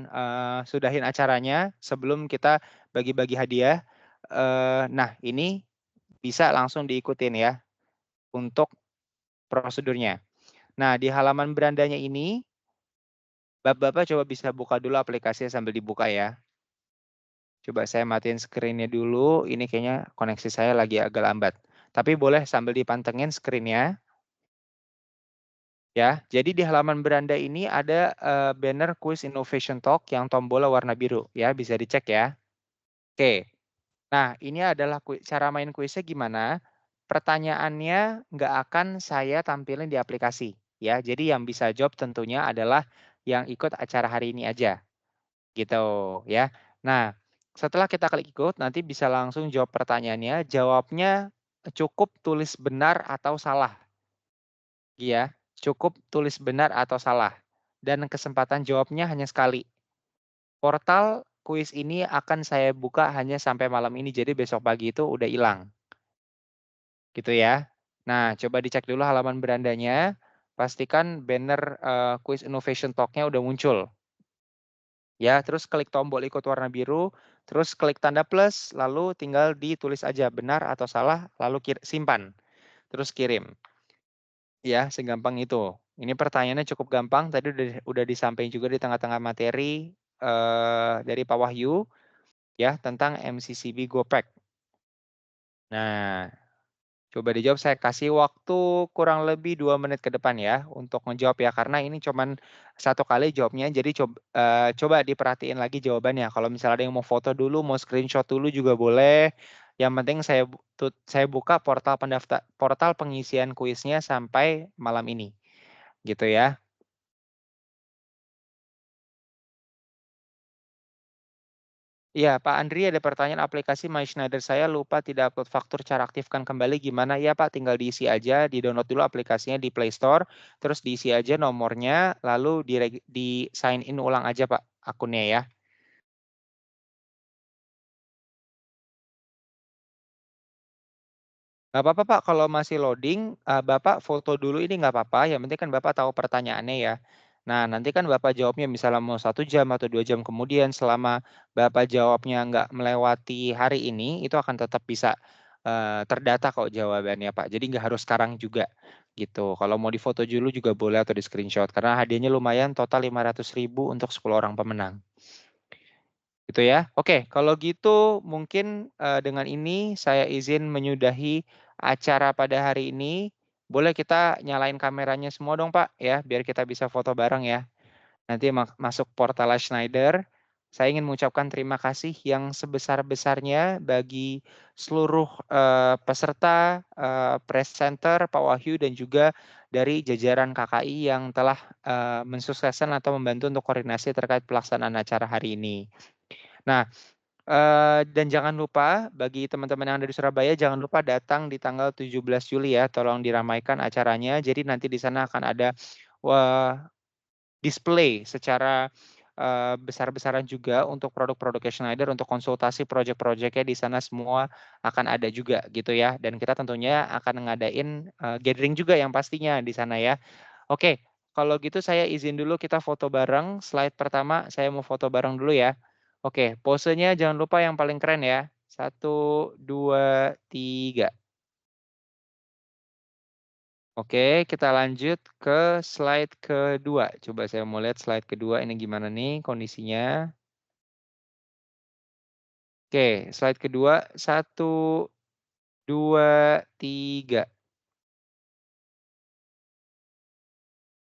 eh, sudahin acaranya sebelum kita bagi-bagi hadiah. Nah, ini bisa langsung diikutin ya untuk prosedurnya. Nah, di halaman berandanya ini, Bapak coba bisa buka dulu aplikasinya sambil dibuka ya. Coba saya matiin screen-nya dulu. Ini kayaknya koneksi saya lagi agak lambat. Tapi boleh sambil dipantengin screen-nya. Ya, jadi di halaman beranda ini ada banner Quiz Innovation Talk yang tombolnya warna biru. Ya, bisa dicek ya. Oke. Nah, ini adalah cara main kuisnya gimana. Pertanyaannya nggak akan saya tampilin di aplikasi. Ya, jadi yang bisa jawab tentunya adalah yang ikut acara hari ini aja. Gitu ya. Nah, setelah kita klik ikut, nanti bisa langsung jawab pertanyaannya. Jawabnya cukup tulis benar atau salah. Ya, cukup tulis benar atau salah. Dan kesempatan jawabnya hanya sekali. Portal kuis ini akan saya buka hanya sampai malam ini, jadi besok pagi itu udah hilang. Gitu ya. Nah, coba dicek dulu halaman berandanya. Pastikan banner Quiz Innovation Talk-nya udah muncul. Ya, terus klik tombol ikut warna biru, terus klik tanda plus, lalu tinggal ditulis aja benar atau salah, lalu simpan, terus kirim. Ya, segampang itu. Ini pertanyaannya cukup gampang, tadi udah disampaikan juga di tengah-tengah materi dari Pak Wahyu ya tentang MCCB GoPack. Nah, coba dijawab, saya kasih waktu kurang lebih 2 menit ke depan ya untuk menjawab ya, karena ini cuman satu kali jawabnya, jadi coba diperhatiin lagi jawabannya. Kalau misalnya ada yang mau foto dulu, mau screenshot dulu juga boleh. Yang penting saya buka portal pengisian kuisnya sampai malam ini. Gitu ya. Iya, Pak Andri ada pertanyaan aplikasi MySchneider saya lupa tidak upload faktur, cara aktifkan kembali gimana? Ya Pak, tinggal diisi aja, di-download dulu aplikasinya di Play Store, terus diisi aja nomornya, lalu di sign in ulang aja Pak akunnya ya. Nggak apa-apa Pak, kalau masih loading, Bapak foto dulu ini nggak apa-apa, yang penting kan Bapak tahu pertanyaannya ya. Nah, nanti kan Bapak jawabnya misalnya mau 1 jam atau 2 jam kemudian, selama Bapak jawabnya nggak melewati hari ini, itu akan tetap bisa terdata kok jawabannya Pak. Jadi nggak harus sekarang juga gitu. Kalau mau difoto dulu juga boleh atau di screenshot, karena hadiahnya lumayan, total 500.000 untuk 10 orang pemenang. Gitu ya. Oke, kalau gitu mungkin dengan ini saya izin menyudahi acara pada hari ini. Boleh kita nyalain kameranya semua dong Pak ya, biar kita bisa foto bareng ya. Nanti masuk portal Schneider. Saya ingin mengucapkan terima kasih yang sebesar-besarnya bagi seluruh peserta, presenter, Pak Wahyu dan juga dari jajaran KKI yang telah mensukseskan atau membantu untuk koordinasi terkait pelaksanaan acara hari ini. Nah, dan jangan lupa bagi teman-teman yang ada di Surabaya, jangan lupa datang di tanggal 17 Juli ya, tolong diramaikan acaranya. Jadi nanti di sana akan ada display secara besar-besaran juga untuk produk-produk Schneider, untuk konsultasi project-projectnya di sana semua akan ada juga gitu ya. Dan kita tentunya akan ngadain gathering juga yang pastinya di sana ya. Oke, kalau gitu saya izin dulu kita foto bareng. Slide pertama saya mau foto bareng dulu ya. Oke, posenya jangan lupa yang paling keren ya. 1, 2, 3. Oke, kita lanjut ke slide kedua. Coba saya mau lihat slide kedua ini gimana nih kondisinya. Oke, slide kedua. 1, 2, 3.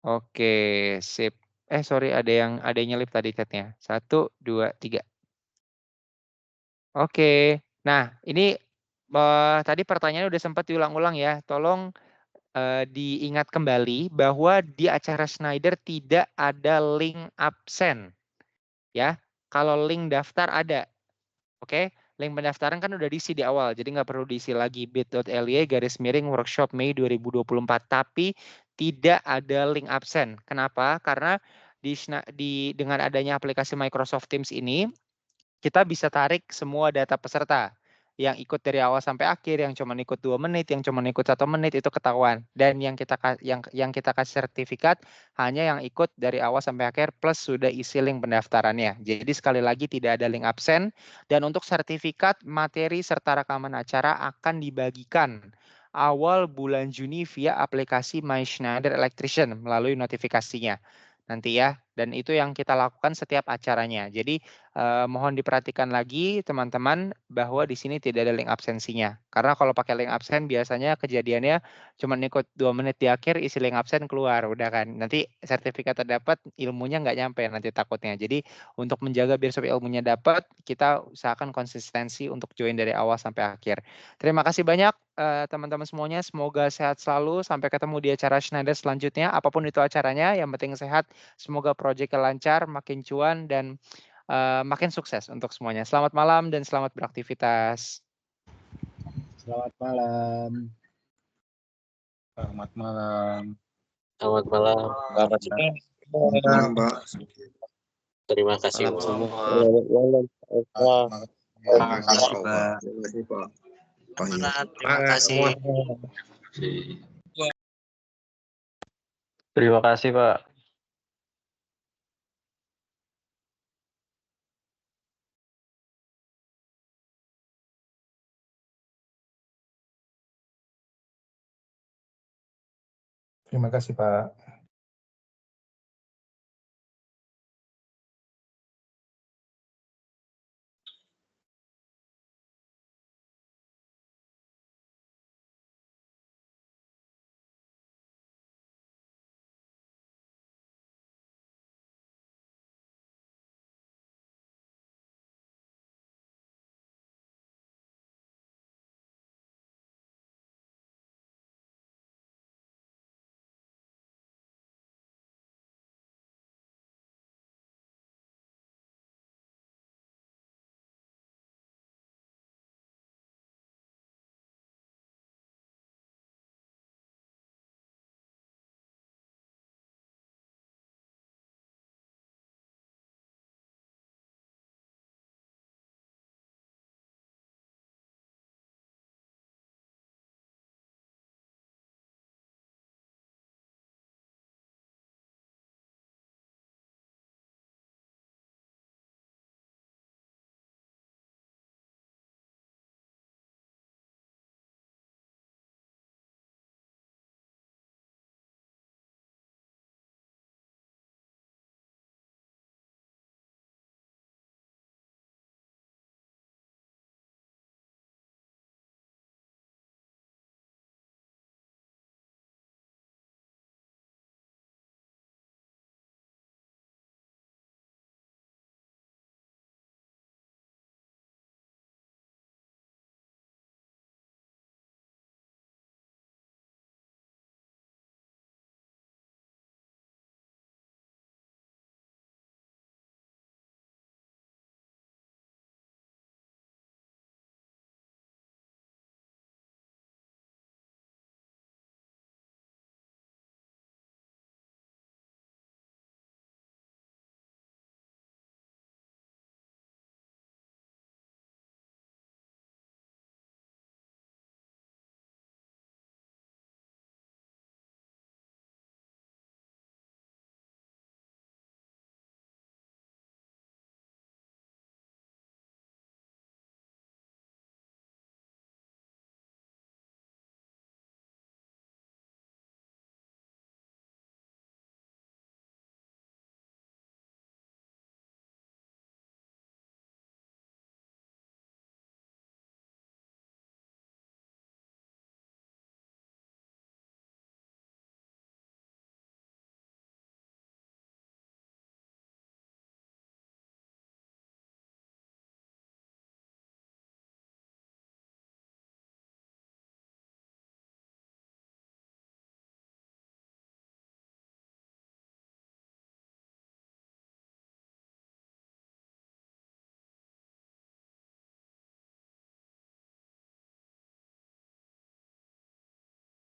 Oke, sip. Sorry, ada yang nyelip tadi chatnya. 1, 2, 3. Oke. Nah, ini tadi pertanyaannya udah sempat diulang-ulang ya. Tolong diingat kembali bahwa di acara Schneider tidak ada link absen. Ya, kalau link daftar ada. Oke, link pendaftaran kan udah diisi di awal, jadi nggak perlu diisi lagi bit.ly/workshop Mei 2024. Tapi tidak ada link absen. Kenapa? Karena dengan adanya aplikasi Microsoft Teams ini, kita bisa tarik semua data peserta yang ikut dari awal sampai akhir, yang cuma ikut 2 menit, yang cuma ikut 1 menit itu ketahuan. Dan yang kita kasih sertifikat hanya yang ikut dari awal sampai akhir plus sudah isi link pendaftarannya. Jadi sekali lagi tidak ada link absen, dan untuk sertifikat materi serta rekaman acara akan dibagikan awal bulan Juni via aplikasi My Schneider Electrician melalui notifikasinya nanti ya. Dan itu yang kita lakukan setiap acaranya. Jadi mohon diperhatikan lagi teman-teman bahwa di sini tidak ada link absensinya. Karena kalau pakai link absen biasanya kejadiannya cuma ikut 2 menit di akhir, isi link absen keluar, udah kan. Nanti sertifikat terdapat, ilmunya nggak nyampe nanti takutnya. Jadi untuk menjaga biar supaya ilmunya dapat, kita usahakan konsistensi untuk join dari awal sampai akhir. Terima kasih banyak teman-teman semuanya. Semoga sehat selalu. Sampai ketemu di acara Schneider selanjutnya. Apapun itu acaranya, yang penting sehat. Semoga proyeknya lancar, makin cuan dan makin sukses untuk semuanya. Selamat malam dan selamat beraktivitas. Selamat malam. Selamat malam. Selamat malam. Selamat Malam, Pak. Terima kasih. Malam semua. Selamat malam. Terima kasih, Pak. Terima kasih, Pak. Terima kasih. Terima kasih, Pak. Terima kasih, Pak.